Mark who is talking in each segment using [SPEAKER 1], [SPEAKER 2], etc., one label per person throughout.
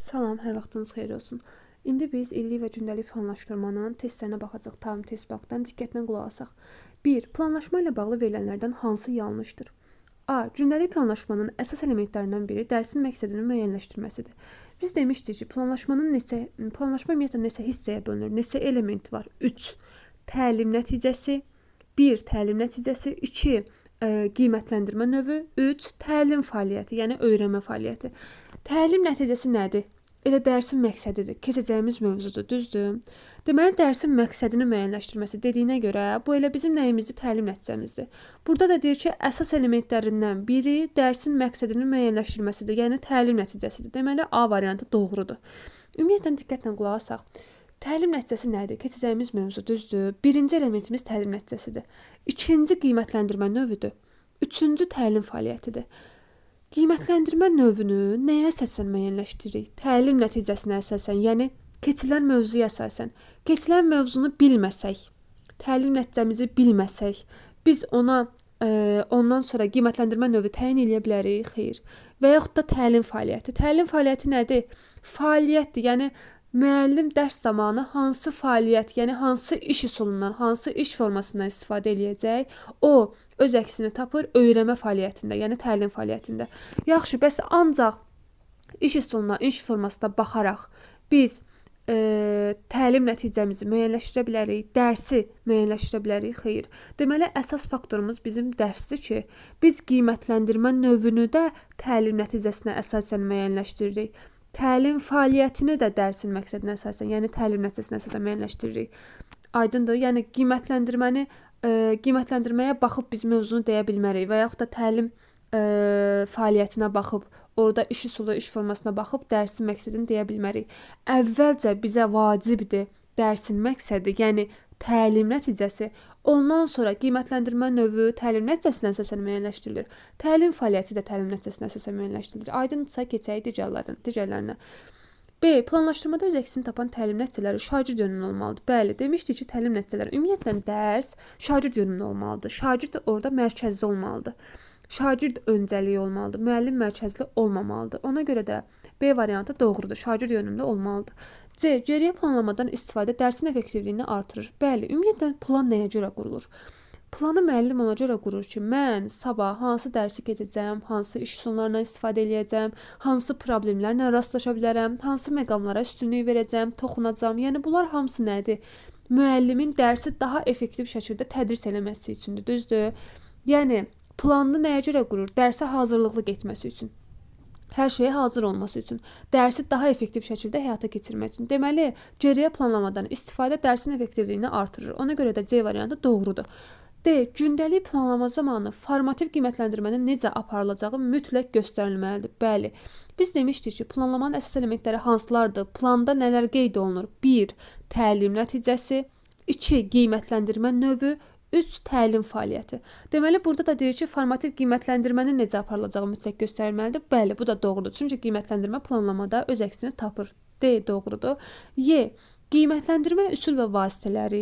[SPEAKER 1] Salam, hər vaxtınız xeyir olsun. İndi biz illik və gündəlik planlaşdırmanın testlərinə baxacaq. Tam test bankdan diqqətlə qulaq asaq. 1. Planlaşma ilə bağlı verilənlərdən hansı yanlışdır? A. Gündəlik planlaşmanın əsas elementlərindən biri dərsin məqsədinin müəyyənləşdirməsidir. Biz demişdik ki, planlaşma ümumiyyətlə neçə hissəyə bölünür, neçə element var? 3. Təlim nəticəsi, 1. Təlim nəticəsi, 2. Qiymətləndirmə növü, 3. Təlim fəaliyyəti, yəni öyrənmə fəaliyyəti. Təlim nəticəsi nədir? Elə dərsin məqsədidir, keçəcəyimiz mövzudur, düzdür? Deməli, dərsin məqsədini müəyyənləşdirməsi dediyinə görə, bu elə bizim nəyimizdir? Təlim nəticəmizdir. Burada da deyir ki, əsas elementlərindən biri dərsin məqsədini müəyyənləşdirməsidir, yəni təlim nəticəsidir. Deməli, A variantı doğrudur. Ümumiyyətlə, diqqətlə qulaq asaq. Təlim nəticəsi nədir? Keçəcəyimiz mövzu, düzdür? Birinci elementimiz təlim nəticəsidir. İkinci qiymətləndirmə növüdür. Üçüncü təlim fəaliyyətidir. Qiymətləndirmə növünü nəyə əsasən müəyyənləşdiririk? Təlim nəticəsinə əsasən, yəni keçilən mövzuya əsasən. Keçilən mövzunu bilməsək, təlim nəticəmizi bilməsək, biz ondan sonra qiymətləndirmə növü təyin edə bilərik? Xeyr. Və yaxud da təlim fəaliyyəti. Təlim fəaliyyəti nədir? Fəaliyyətdir, yəni müəllim dərs zamanı hansı fəaliyyət, yəni hansı iş üsulundan, hansı iş formasından istifadə eləyəcək, o öz əksini tapır öyrənmə fəaliyyətində, yəni təlim fəaliyyətində. Yaxşı, bəs ancaq iş üsuluna, iş formasına baxaraq biz təlim nəticəmizi müəyyənləşdirə bilərik, dərsi müəyyənləşdirə bilərik? Xeyr. Deməli, əsas faktorumuz bizim dərsdir ki, biz qiymətləndirmə növünü də təlim nəticəsinə əsasən müəyyənləşdiririk. Təlim fəaliyyətini də dərsin məqsədinə əsasən, yəni təlim nəticəsinə əsasən müəyyənləşdiririk. Aydındır? Yəni qiymətləndirməyə baxıb biz mövzunu deyə bilmərik və yaxud da təlim fəaliyyətinə baxıb, orada iş üsulu, iş formasına baxıb dərsin məqsədini deyə bilmərik. Əvvəlcə bizə vacibdir dərsin məqsədi, yəni təlim nəticəsi, ondan sonra qiymətləndirmə növü təlim nəticəsinə əsasən müəyyənləşdirilir. Təlim fəaliyyəti də təlim nəticəsinə əsasən müəyyənləşdirilir. Aydındırsa, keçək digərlərinə. B. Planlaşdırmada öz əksini tapan təlim nəticələri şagird yönümlü olmalıdır. Bəli, demişdik ki, təlim nəticələri ümumiyyətlə dərs şagird yönümlü olmalıdır. Şagird orada mərkəzdə olmalıdır. Şagird öncəliyi olmalıdır. Müəllim mərkəzli olmamalıdır. Ona görə də B variantı doğrudur. Şagird yönümlü olmalıdır. C. Geriyə planlamadan istifadə dərsin effektivliyini artırır. Bəli, ümumiyyətlə plan nəyə görə qurulur? Planı müəllim ona görə qurur ki, mən sabah hansı dərsi keçəcəm, hansı iş üsullarından istifadə edəcəm, hansı problemlərlə rastlaşa bilərəm, hansı məqamlara üstünlük verəcəm, toxunacam. Yəni bunlar hamısı nədir? Müəllimin dərsi daha effektiv şəkildə tədris eləməsi üçündür, düzdür? Yəni planını nəyə görə qurur? Dərsə hazırlıqlı getməsi üçün. Hər şeyə hazır olması üçün, dərsi daha effektiv şəkildə həyata keçirmək üçün. Deməli, geriyə planlamadan istifadə dərsin effektivliyini artırır. Ona görə də C variantı doğrudur. D. Gündəlik planlama zamanı formativ qiymətləndirmənin necə aparılacağı mütləq göstərilməlidir. Bəli, biz demişdik ki, planlamanın əsas elementləri hansılardır? Planda nələr qeyd olunur? 1. Təlim nəticəsi, 2. Qiymətləndirmə növü, 3. Təlim fəaliyyəti. Deməli, burada da deyir ki, formativ qiymətləndirmənin necə aparılacağı mütləq göstərilməlidir. Bəli, bu da doğrudur. Çünki qiymətləndirmə planlamada öz əksini tapır. D. Doğrudur. Y. Qiymətləndirmə üsul və vasitələri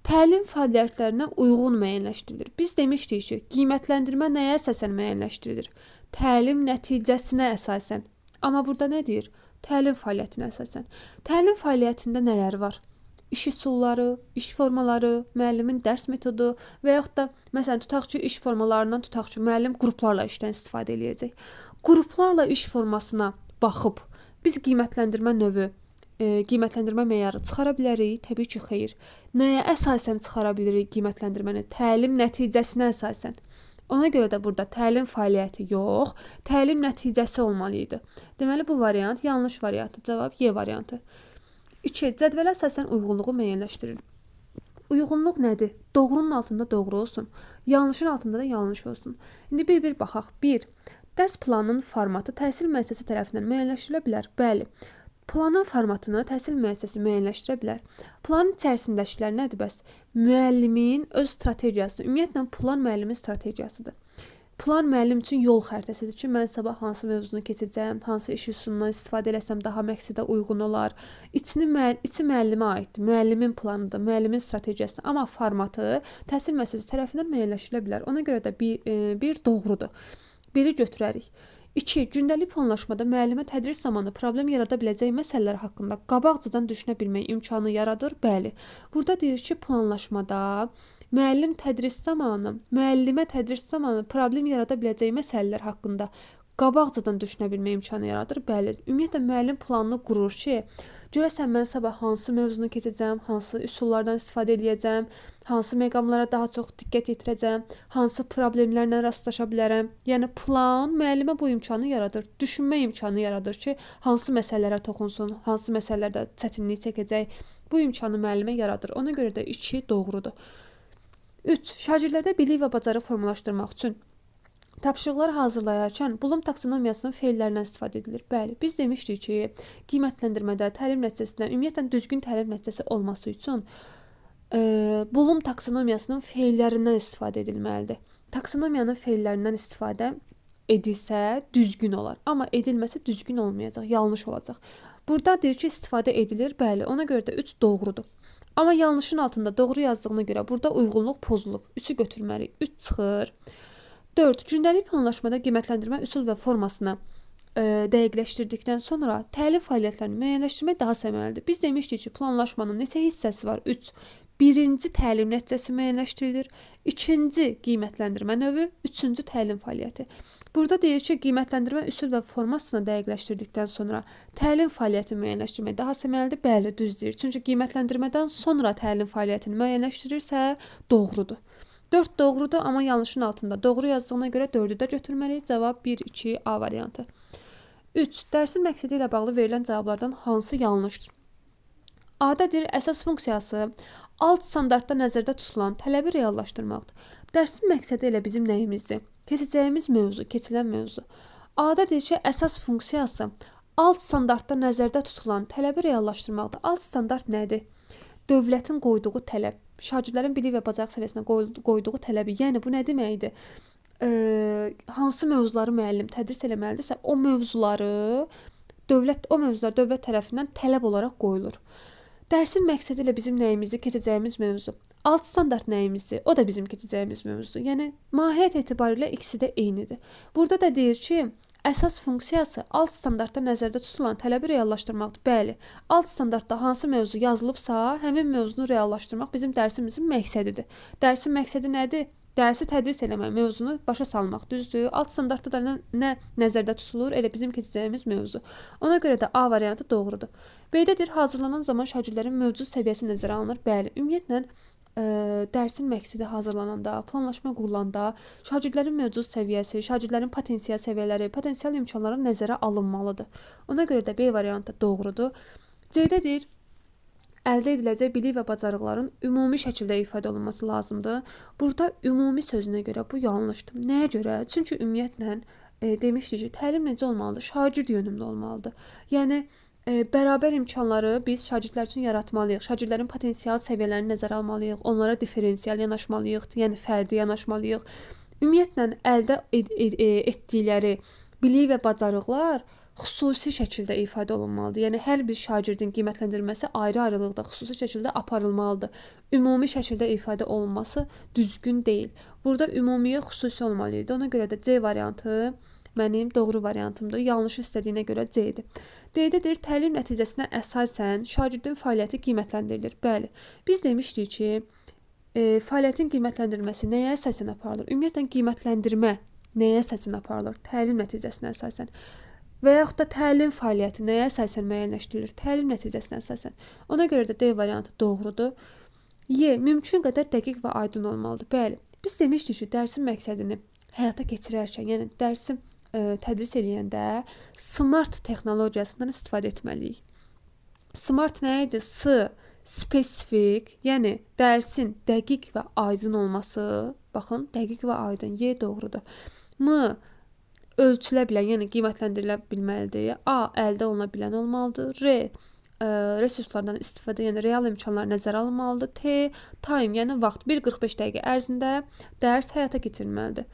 [SPEAKER 1] təlim fəaliyyətlərinə uyğun müəyyənləşdirilir. Biz demişdik ki, qiymətləndirmə nəyə əsasən müəyyənləşdirilir? Təlim nəticəsinə əsasən. Amma burada nə deyir? Təlim fəaliyyətinə əsasən. Təlim fəaliyyətində nələr var? İş üsulları, iş formaları, müəllimin dərs metodu və yaxud da, məsələn, tutaq ki, iş formalarından tutaq ki, müəllim qruplarla işdən istifadə edəcək. Qruplarla iş formasına baxıb, biz qiymətləndirmə növü, qiymətləndirmə meyarı çıxara bilərik? Təbii ki, xeyr. Nəyə əsasən çıxara bilirik qiymətləndirməni? Təlim nəticəsinə əsasən. Ona görə də burada təlim fəaliyyəti yox, təlim nəticəsi olmalı idi. Deməli, bu variant yanlış variantdır. Cavab Y variantı. 2. Cədvələ əsasən uyğunluğu müəyyənləşdirir. Uyğunluq nədir? Doğrunun altında doğru olsun, yanlışın altında da yanlış olsun. İndi bir baxaq. 1. Dərs planının formatı təhsil müəssisəsi tərəfindən müəyyənləşdirilə bilər. Bəli, planın formatını təhsil müəssisəsi müəyyənləşdirə bilər. Planın içərisindəkilər nədir bəs? Müəllimin öz strategiyasıdır. Ümumiyyətlə, plan müəllimin strategiyasıdır. Plan müəllim üçün yol xəritəsidir ki, mən sabah hansı mövzunu keçəcəm, hansı iş üsulundan istifadə eləsəm daha məqsədə uyğun olar. İçi müəllimə aiddir, müəllimin planıdır, müəllimin strategiyasıdır. Amma formatı təhsil müəssisəsi tərəfindən müəyyənləşdirilə bilər. Ona görə də bir doğrudur. Biri götürərik. 2. Gündəlik planlaşmada müəllimə tədris zamanı problem yarada biləcəyi məsələlər haqqında qabaqcadan düşünə bilmək imkanı yaradır. Bəli. Burada deyir ki, planlaşmada müəllimə tədris zamanı problem yarada biləcəyi məsələlər haqqında qabaqcadan düşünə bilmək imkanı yaradır. Bəli. Ümumiyyətlə müəllim planını qurur ki, görəsən mən sabah hansı mövzunu keçəcəm, hansı üsullardan istifadə edəcəm, hansı məqamlara daha çox diqqət yetirəcəm, hansı problemlərlə rastlaşa bilərəm. Yəni plan müəllimə bu imkanı yaradır, düşünmə imkanı yaradır ki, hansı məsələlərə toxunsun, hansı məsələlərdə çətinlik çəkəcək. Bu imkanı müəllimə yaradır. Ona görə də 2 doğrudur. 3. Şagirdlərdə bilik və bacarıq formalaşdırmaq üçün tapşırıqlar hazırlayarkən Bloom taksonomiyasının feillərindən istifadə edilir. Bəli, biz demişdik ki, qiymətləndirmədə təlim nəticəsində ümumiyyətlə düzgün təlim nəticəsi olması üçün Bloom taksonomiyasının feillərindən istifadə edilməlidir. Taksonomiyanın feillərindən istifadə edilsə düzgün olar, amma edilməsə düzgün olmayacaq, yanlış olacaq. Burada deyir ki, istifadə edilir. Bəli, ona görə də 3 doğrudur. Amma yanlışın altında doğru yazdığına görə burada uyğunluq pozulub. 3-ü götürməliyik. 3 çıxır. 4. Gündəlik planlaşmada qiymətləndirmə üsul və formasını dəqiqləşdirdikdən sonra təlim fəaliyyətlərini müəyyənləşdirmək daha səmərəlidir. Biz demişdik ki, planlaşmanın neçə hissəsi var? 3. Birinci təlim nəticəsi müəyyənləşdirilir. İkinci qiymətləndirmə növü. Üçüncü təlim fəaliyyəti. Burada deyir ki, qiymətləndirmə üsul və formasını dəqiqləşdirdikdən sonra təlim fəaliyyətini müəyyənləşdirmək daha səmərəlidir. Bəli, düz deyir. Çünki qiymətləndirmədən sonra təlim fəaliyyətini müəyyənləşdirirsə doğrudur. 4 doğrudur, amma yanlışın altında doğru yazdığına görə 4-ü də götürməliyik. Cavab 1, 2, A variantı. 3. Dərsin məqsədi ilə bağlı verilən cavablardan hansı yanlışdır? A-da deyir, əsas funksiyası alt standartda nəzərdə tutulan tələbi reallaşdırmaqdır. Dərsin məqsədi elə bizim nəyimizdir? Keçəcəyimiz mövzu, keçilən mövzu. A-da deyir ki, əsas funksiyası alt standartda nəzərdə tutulan tələbi reallaşdırmaqdır. Alt standart nədir? Dövlətin qoyduğu tələb, şagirdlərin bilik və bacarıq səviyyəsinə qoyduğu tələbi. Yəni bu nə deməkdir? Hansı mövzuları müəllim tədris eləməlidirsə, o mövzular dövlət tərəfindən tələb olaraq qoyulur. Dərsin məqsədi ilə bizim nəyimizdir? Keçəcəyimiz mövzu. Alt standart nəyimizdir? O da bizim keçəcəyimiz mövzudur. Yəni mahiyyət etibarilə ikisi də eynidir. Burada da deyir ki, əsas funksiyası alt standartda nəzərdə tutulan tələbi reallaşdırmaqdır. Bəli, alt standartda hansı mövzu yazılıbsa, həmin mövzunu reallaşdırmaq bizim dərsimizin məqsədidir. Dərsin məqsədi nədir? Dərsi tədris eləmək, mövzunu başa salmaq, düzdür? Alt standartda da nə nəzərdə tutulur? Elə bizim keçəcəyimiz mövzu. Ona görə də A variantı doğrudur. B-dədir, hazırlanan zaman şagirdlərin mövcud səviyyəsi nəzərə alınır. Bəli, ümumiyyətlə dərsin məqsədi hazırlananda, planlaşma qurulanda şagirdlərin mövcud səviyyəsi, şagirdlərin potensial səviyyələri, potensial imkanları nəzərə alınmalıdır. Ona görə də B variantı doğrudur. C-dədir, əldə ediləcək bilik və bacarıqların ümumi şəkildə ifadə olunması lazımdır. Burada ümumi sözünə görə bu yanlışdır. Nəyə görə? Çünki ümumiyyətlə demişdik ki, təlim necə olmalıdır? Şagird yönümlü olmalıdır. Yəni bərabər imkanları biz şagirdlər üçün yaratmalıyıq. Şagirdlərin potensial səviyyələrini nəzərə almalıyıq. Onlara diferensial yanaşmalıyıq, yəni fərdi yanaşmalıyıq. Ümumiyyətlə əldə etdikləri bilik və bacarıqlar xüsusi şəkildə ifadə olunmalıdır. Yəni hər bir şagirdin qiymətləndirilməsi ayrı-ayrılıqda xüsusi şəkildə aparılmalıdır. Ümumi şəkildə ifadə olunması düzgün deyil. Burada ümumiyə xüsusi olmalıdır. Ona görə də C variantı mənim doğru variantımdır. Yanlış istədiyinə görə C-dir. D-dədir, təlim nəticəsinə əsasən şagirdin fəaliyyəti qiymətləndirilir. Bəli, biz demişdik ki, fəaliyyətin qiymətləndirilməsi nəyə əsasən aparılır? Ümumiyyətlə qiymətləndirmə nəyə əsasən aparılır? Təlim nəticəsinə əsasən. Və yaxud da təlim fəaliyyəti nəyə əsasən müəyyənləşdirilir? Təlim nəticəsinə əsasən. Ona görə də D variantı doğrudur. Y. Mümkün qədər dəqiq və aydın olmalıdır. Bəli, biz demişdik ki, dərsin məqsədini həyata keçirərkən, yəni dərsi tədris eləyəndə SMART texnologiyasından istifadə etməliyik. SMART nə idi? S, spesifik, yəni dərsin dəqiq və aydın olması. Baxın, dəqiq və aydın. Y doğrudur. M, ölçülə bilən, yəni qiymətləndirilə bilməlidir. A, əldə oluna bilən olmalıdır. R, resurslardan istifadə, yəni real imkanlar nəzərə alınmalıdır. T, time, yəni vaxt 1:45 dəqiqə ərzində dərs həyata keçirilməlidir.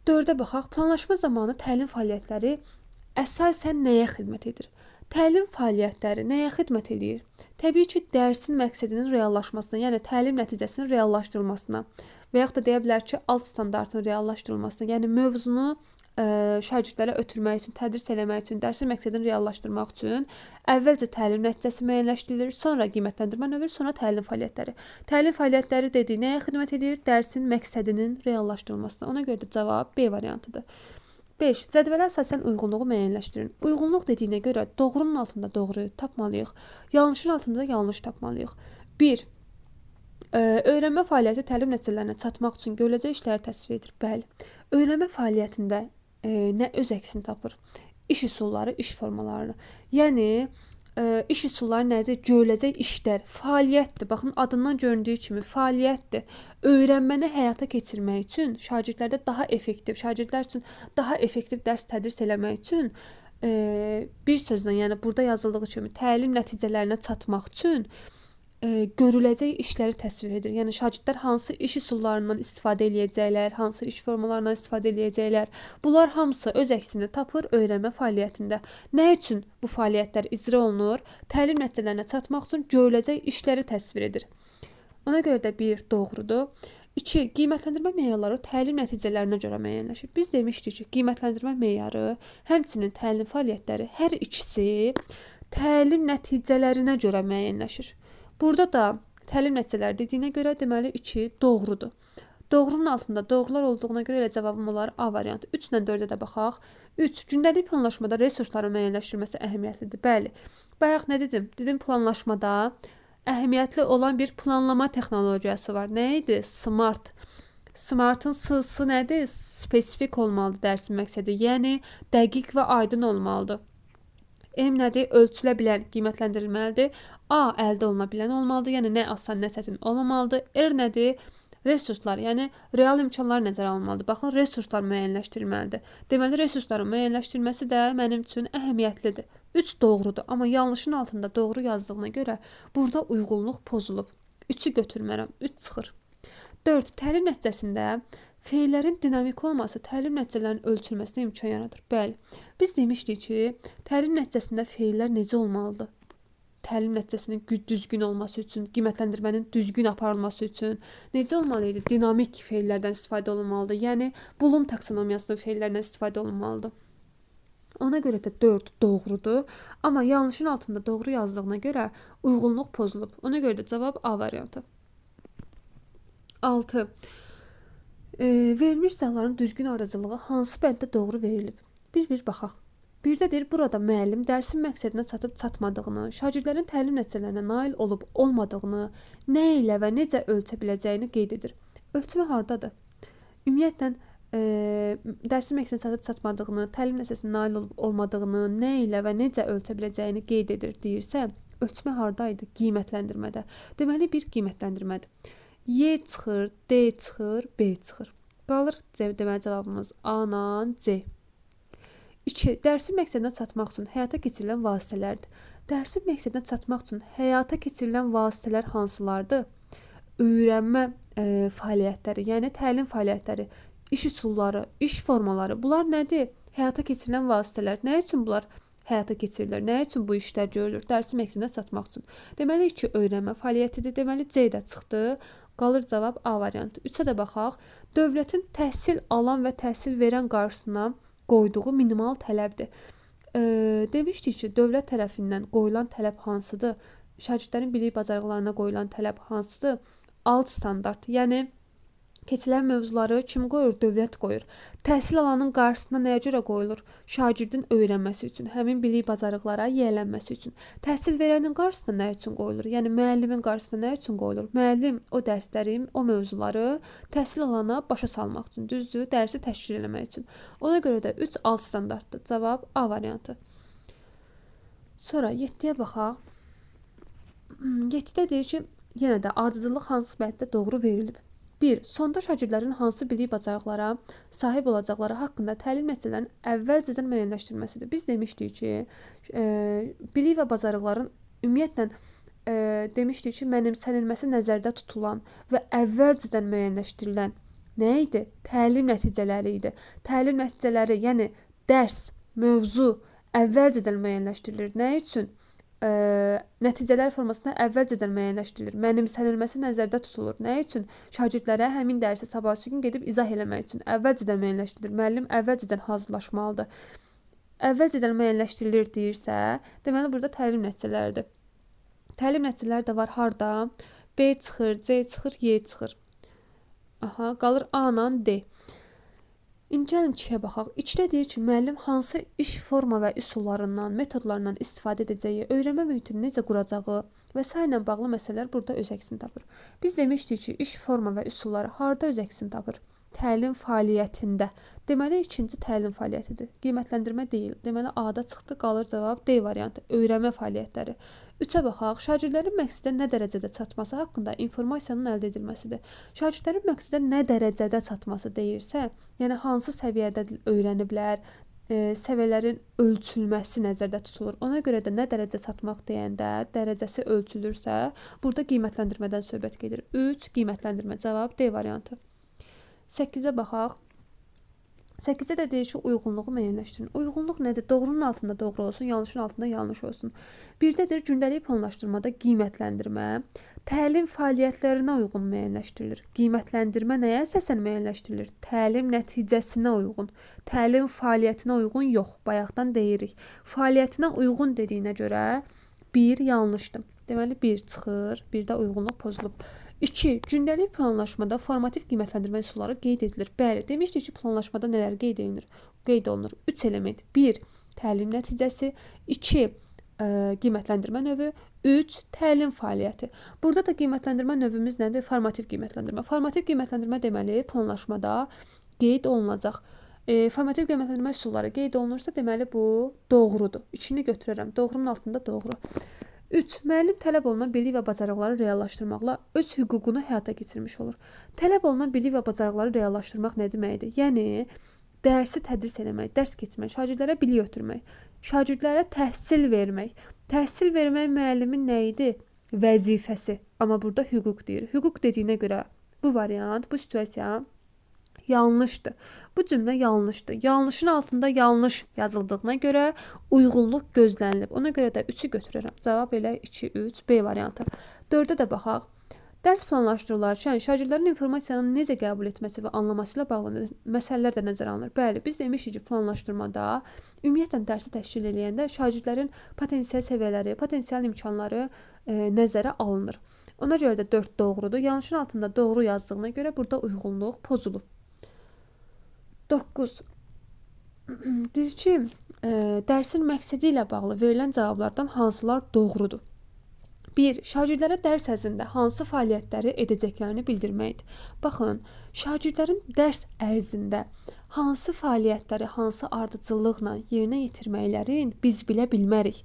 [SPEAKER 1] 4-ə baxaq. Planlaşma zamanı təlim fəaliyyətləri əsasən nəyə xidmət edir? Təlim fəaliyyətləri nəyə xidmət edir? Təbii ki, dərsin məqsədinin reallaşmasına, yəni təlim nəticəsinin reallaşdırılmasına və yaxud da deyə bilər ki, alt standartın reallaşdırılmasına, yəni mövzunu şagirdlərə ötürmək üçün, tədris eləmək üçün, dərsin məqsədini reallaşdırmaq üçün əvvəlcə təlim nəticəsi müəyyənləşdirilir, sonra qiymətləndirmə növü, sonra təlim fəaliyyətləri. Təlim fəaliyyətləri dediyi nəyə xidmət edir? Dərsin məqsədinin reallaşdırılmasına. Ona görə də cavab B variantıdır. 5. Cədvələ əsasən uyğunluğu müəyyənləşdirin. Uyğunluq dediyinə görə doğrunun altında doğruyu tapmalıyıq, yanlışın altında da yanlış tapmalıyıq. 1. Öyrənmə fəaliyyəti təlim nəticələrinə çatmaq üçün görüləcək işləri təsvir edir. Bəli. Öyrənmə fəaliyyətində nə öz əksini tapır? İş üsulları, iş formalarını. Yəni iş üsulları nədir? Görüləcək işlər, fəaliyyətdir. Baxın, adından göründüyü kimi fəaliyyətdir. Öyrənməni həyata keçirmək üçün şagirdlərdə daha effektiv, şagirdlər üçün daha effektiv dərs tədris eləmək üçün bir sözlə, yəni burada yazıldığı kimi təlim nəticələrinə çatmaq üçün görüləcək işləri təsvir edir. Yəni şagirdlər hansı iş üsullarından istifadə edəcəklər, hansı iş formalarından istifadə edəcəklər. Bunlar hamısı öz əksini tapır öyrənmə fəaliyyətində. Nə üçün bu fəaliyyətlər icra olunur? Təlim nəticələrinə çatmaq üçün görüləcək işləri təsvir edir. Ona görə də 1 doğrudur. 2. Qiymətləndirmə meyarları təlim nəticələrinə görə müəyyənləşir. Biz demişdik ki, qiymətləndirmə meyarı, həmçinin təlim fəaliyyətləri hər ikisi təlim nəticələrinə görə müəyyənləşir. Burada da təlim nəticələri dediyinə görə deməli 2 doğrudur. Doğrunun altında doğrular olduğuna görə elə cavabım olar A variantı. 3 ilə 4-ə də baxaq. 3. Gündəlik planlaşmada resursların müəyyənləşdirilməsi əhəmiyyətlidir. Bəli. Bayaq nə dedim? Dedim planlaşmada əhəmiyyətli olan bir planlama texnologiyası var. Nə idi? SMART. SMART-ın S-sı nədir? Spesifik olmalıdır dərsin məqsədi. Yəni dəqiq və aydın olmalıdır. M nədir? Ölçülə bilən, qiymətləndirilməlidir. A əldə oluna bilən olmalıdır. Yəni nə asan, nə çətin olmamalıdır. R nədir? Resurslar, yəni real imkanlar nəzərə alınmalıdır. Baxın, resurslar müəyyənləşdirilməlidir. Deməli, resursların müəyyənləşdirilməsi də mənim üçün əhəmiyyətlidir. 3 doğrudur, amma yanlışın altında doğru yazdığına görə burada uyğunluq pozulub. 3-ü götürmərəm, 3 çıxır. 4. Təlim nəticəsində feillərin dinamik olması təlim nəticələrinin ölçülməsinə imkan yaradır. Bəli, biz demişdik ki, təlim nəticəsində feillər necə olmalıdır? Təlim nəticəsinin düzgün olması üçün, qiymətləndirmənin düzgün aparılması üçün necə olmalı idi? Dinamik feillərdən istifadə olunmalıdır. Yəni, Bloom taksonomiyasının feillərindən istifadə olunmalıdır. Ona görə də 4 doğrudur, amma yanlışın altında doğru yazdığına görə uyğunluq pozulub. Ona görə də cavab A variantı. 6. Verilmiş izahların düzgün ardıcılığı hansı bənddə doğru verilib? Bir baxaq. Birdə deyir, burada müəllim dərsin məqsədinə çatıb çatmadığını, şagirdlərin təlim nəticələrinə nail olub olmadığını, nə ilə və necə ölçə biləcəyini qeyd edir. Ölçmə hardadır? Ümumiyyətlə, dərsin məqsədinə çatıb çatmadığını, təlim nəticəsinə nail olub olmadığını, nə ilə və necə ölçə biləcəyini qeyd edir deyirsə, ölçmə hardaydı? Qiymətləndirmədə. Deməli, bir qiymətləndirmədir. Y çıxır, D çıxır, B çıxır. Qalır deməli cavabımız A-nan C. 2. Dərsin məqsədinə çatmaq üçün həyata keçirilən vasitələrdir. Dərsin məqsədinə çatmaq üçün həyata keçirilən vasitələr hansılardır? Öyrənmə fəaliyyətləri, yəni təlim fəaliyyətləri, iş üsulları, iş formaları. Bunlar nədir? Həyata keçirilən vasitələr. Nə üçün bunlar həyata keçirilir? Nə üçün bu işlər görülür? Dərsin məqsədinə çatmaq üçün. Deməli 2 öyrənmə fəaliyyətidir. Deməli C də çıxdı. Qalır cavab A variantı. 3-ə də baxaq. Dövlətin təhsil alan və təhsil verən qarşısına qoyduğu minimal tələbdir. Demişdik ki, dövlət tərəfindən qoyulan tələb hansıdır? Şagirdlərin bilik bacarıqlarına qoyulan tələb hansıdır? Alt standart. Yəni keçilən mövzuları kim qoyur? Dövlət qoyur. Təhsil alanın qarşısına nəyə görə qoyulur? Şagirdin öyrənməsi üçün, həmin bilik bacarıqlara yiyələnməsi üçün. Təhsil verənin qarşısına nə üçün qoyulur? Yəni müəllimin qarşısına nə üçün qoyulur? Müəllim o dərsləri, o mövzuları təhsil alana başa salmaq üçün, düzdür, dərsi təşkil etmək üçün. Ona görə də 3 alt standartdır. Cavab A variantı. Sonra 7-yə baxaq. 7-də deyir ki, yenə də ardıcıllıq hansı bənddə doğru verilib? 1. Sonda şagirdlərin hansı bilik bacarıqlara sahib olacaqları haqqında təlim nəticələrinin əvvəlcədən müəyyənləşdirilməsidir. Biz demişdik ki, bilik və bacarıqların ümumiyyətlə demişdik ki, mənimsənilməsi nəzərdə tutulan və əvvəlcədən müəyyənləşdirilən nə idi? Təlim nəticələri idi. Təlim nəticələri, yəni dərs, mövzu əvvəlcədən müəyyənləşdirilir. Nə üçün? nəticələr formasında əvvəlcədən müəyyənləşdirilir. Mənimsənilməsi nəzərdə tutulur. Nə üçün? Şagirdlərə həmin dərsi sabahsı gün gedib izah eləmək üçün əvvəlcədən müəyyənləşdirilir. Müəllim əvvəlcədən hazırlaşmalıdır. Əvvəlcədən müəyyənləşdirilir deyirsə, deməli burada təlim nəticələridir. Təlim nəticələri də var harda? B çıxır, C çıxır, Y çıxır. Aha, qalır A ilə D. İndi gəlin 2-yə baxaq. 2-də deyir ki, müəllim hansı iş forma və üsullarından, metodlarından istifadə edəcəyi, öyrənmə mühitini necə quracağı və s. ilə bağlı məsələlər burada öz əksini tapır. Biz demişdik ki, iş forma və üsulları harda öz əksini tapır? Təlim fəaliyyətində. Deməli, ikinci təlim fəaliyyətidir. Qiymətləndirmə deyil. Deməli, A-da çıxdı, qalır cavab D variantı. Öyrənmə fəaliyyətləri. 3-ə baxaq. Şagirdlərin məqsədə nə dərəcədə çatması haqqında informasiyanın əldə edilməsidir. Şagirdlərin məqsədə nə dərəcədə çatması deyirsə, yəni hansı səviyyədə öyrəniblər, səviyyələrin ölçülməsi nəzərdə tutulur. Ona görə də nə dərəcə çatmaq deyəndə dərəcəsi ölçülürsə, burada qiymətləndirmədən söhbət gedir. 3 qiymətləndirmə cavab D variantı. 8-ə baxaq. 8-də də deyir ki, uyğunluğu müəyyənləşdirin. Uyğunluq nədir? Doğrunun altında doğru olsun, yanlışın altında yanlış olsun. Bir də deyir, gündəlik planlaşdırmada qiymətləndirmə təlim fəaliyyətlərinə uyğun müəyyənləşdirilir. Qiymətləndirmə nəyə əsasən müəyyənləşdirilir? Təlim nəticəsinə uyğun. Təlim fəaliyyətinə uyğun yox. Bayaqdan deyirik. Fəaliyyətinə uyğun dediyinə görə 1 yanlışdır. Deməli 1 çıxır, bir də uyğunluq pozulub. 2. Gündəlik planlaşmada formativ qiymətləndirmə üsulları qeyd edilir. Bəli, demişdik ki, planlaşmada nələr qeyd edilir? Qeyd olunur. 3 element. 1. Təlim nəticəsi. 2. Qiymətləndirmə növü. 3. Təlim fəaliyyəti. Burada da qiymətləndirmə növümüz nədir? Formativ qiymətləndirmə. Formativ qiymətləndirmə deməli planlaşmada qeyd olunacaq. Formativ qiymətləndirmə üsulları qeyd olunursa, deməli bu doğrudur. 2-ni götürərəm. Doğrunun altında doğru. 3. Müəllim tələb olunan bilik və bacarıqları reallaşdırmaqla öz hüququnu həyata keçirmiş olur. Tələb olunan bilik və bacarıqları reallaşdırmaq nə deməkdir? Yəni, dərsi tədris eləmək, dərs keçmək, şagirdlərə bilik ötürmək, şagirdlərə təhsil vermək. Təhsil vermək müəllimin nə idi? Vəzifəsi. Amma burada hüquq deyir. Hüquq dediyinə görə bu variant, bu situasiya yanlışdır. Bu cümlə yanlışdır. Yanlışın altında yanlış yazıldığına görə uyğunluq gözlənilib. Ona görə də 3-ü götürürəm. Cavab elə 2, 3, B variantı. 4-ə də baxaq. Dərs planlaşdırılarkən şagirdlərin informasiyanı necə qəbul etməsi və anlaması ilə bağlı məsələlər də nəzərə alınır. Bəli, biz demişik ki, planlaşdırmada ümumiyyətlə dərsi təşkil edəndə şagirdlərin potensial səviyyələri, potensial imkanları nəzərə alınır. Ona görə də 4 doğrudur. Yanlışın altında doğru yazdığına görə burada uyğunluq pozulub. 9. Deyir ki, dərsin məqsədi ilə bağlı verilən cavablardan hansılar doğrudur? 1. Şagirdlərə dərs ərzində hansı fəaliyyətləri edəcəklərini bildirməkdir. Baxın, şagirdlərin dərs ərzində hansı fəaliyyətləri, hansı ardıcıllıqla yerinə yetirməklərin biz bilə bilmərik.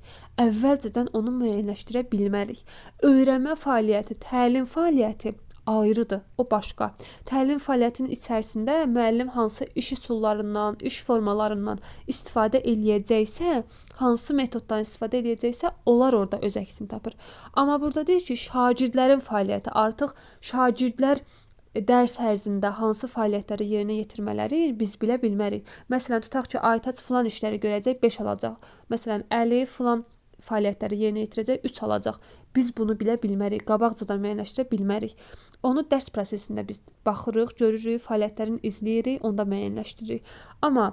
[SPEAKER 1] Əvvəlcədən onu müəyyənləşdirə bilmərik. Öyrənmə fəaliyyəti, təlim fəaliyyəti ayrıdır, o başqa. Təlim fəaliyyətinin içərisində müəllim hansı iş üsullarından, iş formalarından istifadə eləyəcəksə, hansı metoddan istifadə eləyəcəksə, onlar orada öz əksini tapır. Amma burada deyir ki, şagirdlərin fəaliyyəti, artıq şagirdlər dərs ərzində hansı fəaliyyətləri yerinə yetirmələri biz bilə bilmərik. Məsələn, tutaq ki, Aytaç filan işləri görəcək, 5 alacaq. Məsələn, Əli filan fəaliyyətləri yerinə yetirəcək, 3 alacaq. Biz bunu bilə bilmərik, qabaqcadan müəyyənləşdirə bilmərik. Onu dərs prosesində biz baxırıq, görürük, fəaliyyətlərini izləyirik, onda müəyyənləşdiririk. Amma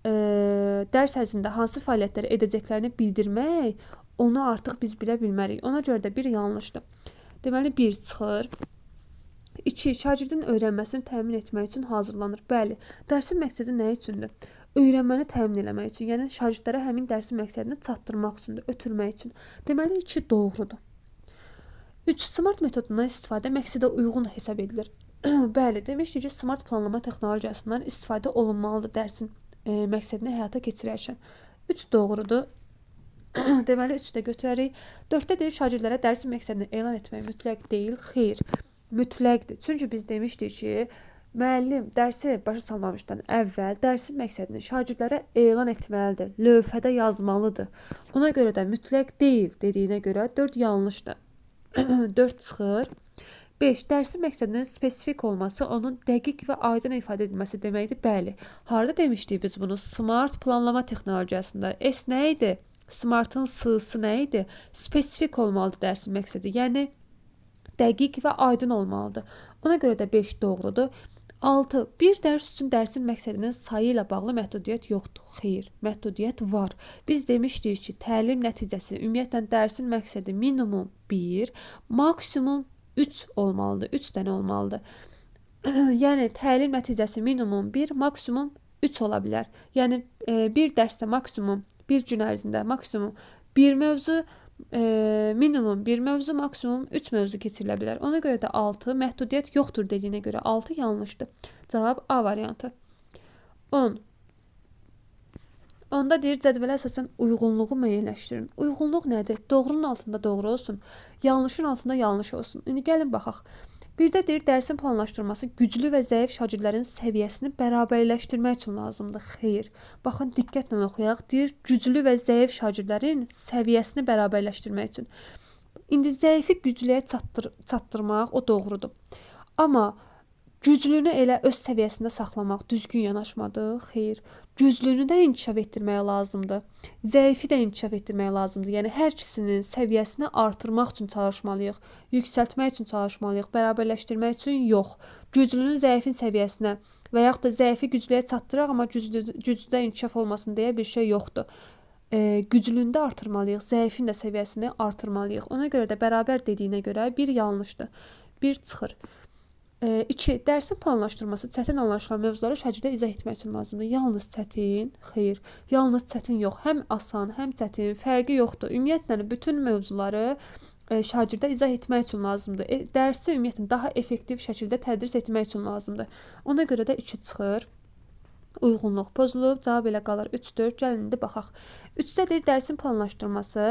[SPEAKER 1] dərs ərzində hansı fəaliyyətləri edəcəklərini bildirmək, onu artıq biz bilə bilmərik. Ona görə də bir yanlışdır. Deməli, 1 çıxır. 2. Şagirdin öyrənməsini təmin etmək üçün hazırlanır. Bəli, dərsin məqsədi nə üçündür? Öyrənməni təmin etmək üçün, yəni şagirdlərə həmin dərsin məqsədini çatdırmaq üçündür, ötürmək üçün. Deməli, 2 doğrudur. 3. Smart metodundan istifadə məqsədə uyğun hesab edilir. Bəli, demişdik ki, smart planlama texnologiyasından istifadə olunmalıdır dərsin məqsədini həyata keçirərkən. 3 doğrudur. Deməli, 3-ü də götürərik. 4-də deyir, şagirdlərə dərsin məqsədini elan etmək mütləq deyil, xeyr, mütləqdir. Çünki biz demişdik ki, müəllim dərsi başa salmamışdan əvvəl dərsin məqsədini şagirdlərə elan etməlidir, lövhədə yazmalıdır. Ona görə də mütləq deyil dediyinə görə 4 yanlışdır. 4 çıxır. 5. Dərsin məqsədinin spesifik olması, onun dəqiq və aydın ifadə edilməsi deməkdir. Bəli. Harada demişdik biz bunu? Smart planlama texnologiyasında. S nə idi? Smart'ın S-sı nə idi? Spesifik olmalıdır dərsin məqsədi. Yəni dəqiq və aydın olmalıdır. Ona görə də 5 doğrudur. 6. Bir dərs üçün dərsin məqsədinin sayı ilə bağlı məhdudiyyət yoxdur. Xeyr, məhdudiyyət var. Biz demişdik ki, təlim nəticəsi, ümumiyyətlə dərsin məqsədi minimum 1, maksimum 3 olmalıdır. 3 dənə olmalıdır. Yəni təlim nəticəsi minimum 1, maksimum 3 ola bilər. Yəni bir dərsdə maksimum bir gün ərzində maksimum bir mövzu, minimum bir mövzu, maksimum 3 mövzu keçirilə bilər. Ona görə də 6 məhdudiyyət yoxdur dediyinə görə 6 yanlışdır. Cavab A variantı. 10. Onda deyir cədvələ əsasən uyğunluğu müəyyənləşdirin. Uyğunluq nədir? Doğrunun altında doğru olsun, yanlışın altında yanlış olsun. İndi gəlin baxaq. Birdə deyir dərsin planlaşdırılması güclü və zəif şagirdlərin səviyyəsini bərabərləşdirmək üçün lazımdır. Xeyr. Baxın diqqətlə oxuyaq. Deyir güclü və zəif şagirdlərin səviyyəsini bərabərləşdirmək üçün. İndi zəifi güclüyə çatdırmaq o doğrudur. Amma güclünü elə öz səviyyəsində saxlamaq düzgün yanaşmadır. Xeyr. Güclünü də inkişaf etdirmək lazımdır. Zəifi də inkişaf etdirmək lazımdır. Yəni hər ikisinin səviyyəsini artırmaq üçün çalışmalıyıq. Yüksəltmək üçün çalışmalıyıq. Bərabərləşdirmək üçün yox. Güclünün zəifin səviyyəsinə və yaxud da zəifi güclüyə çatdıraq, amma güclüdə inkişaf olmasın deyə bir şey yoxdur. Güclünü də artırmalıyıq. Zəifin də səviyyəsini artırmalıyıq. Ona görə də bərabər dediyinə görə bir yanlışdır. Bir çıxır. 2. Dərsin planlaşdırması çətin anlaşılan mövzuları şagirdə izah etmək üçün lazımdır. Yalnız çətin, xeyr, yalnız çətin yox. Həm asan, həm çətin, fərqi yoxdur. Ümumiyyətlə bütün mövzuları şagirdə izah etmək üçün lazımdır. Dərsi ümumiyyətlə daha effektiv şəkildə tədris etmək üçün lazımdır. Ona görə də 2 çıxır. Uyğunluq pozulub, cavab elə qalır 3-4. Gəlin indi baxaq. 3-də deyir dərsin planlaşdırması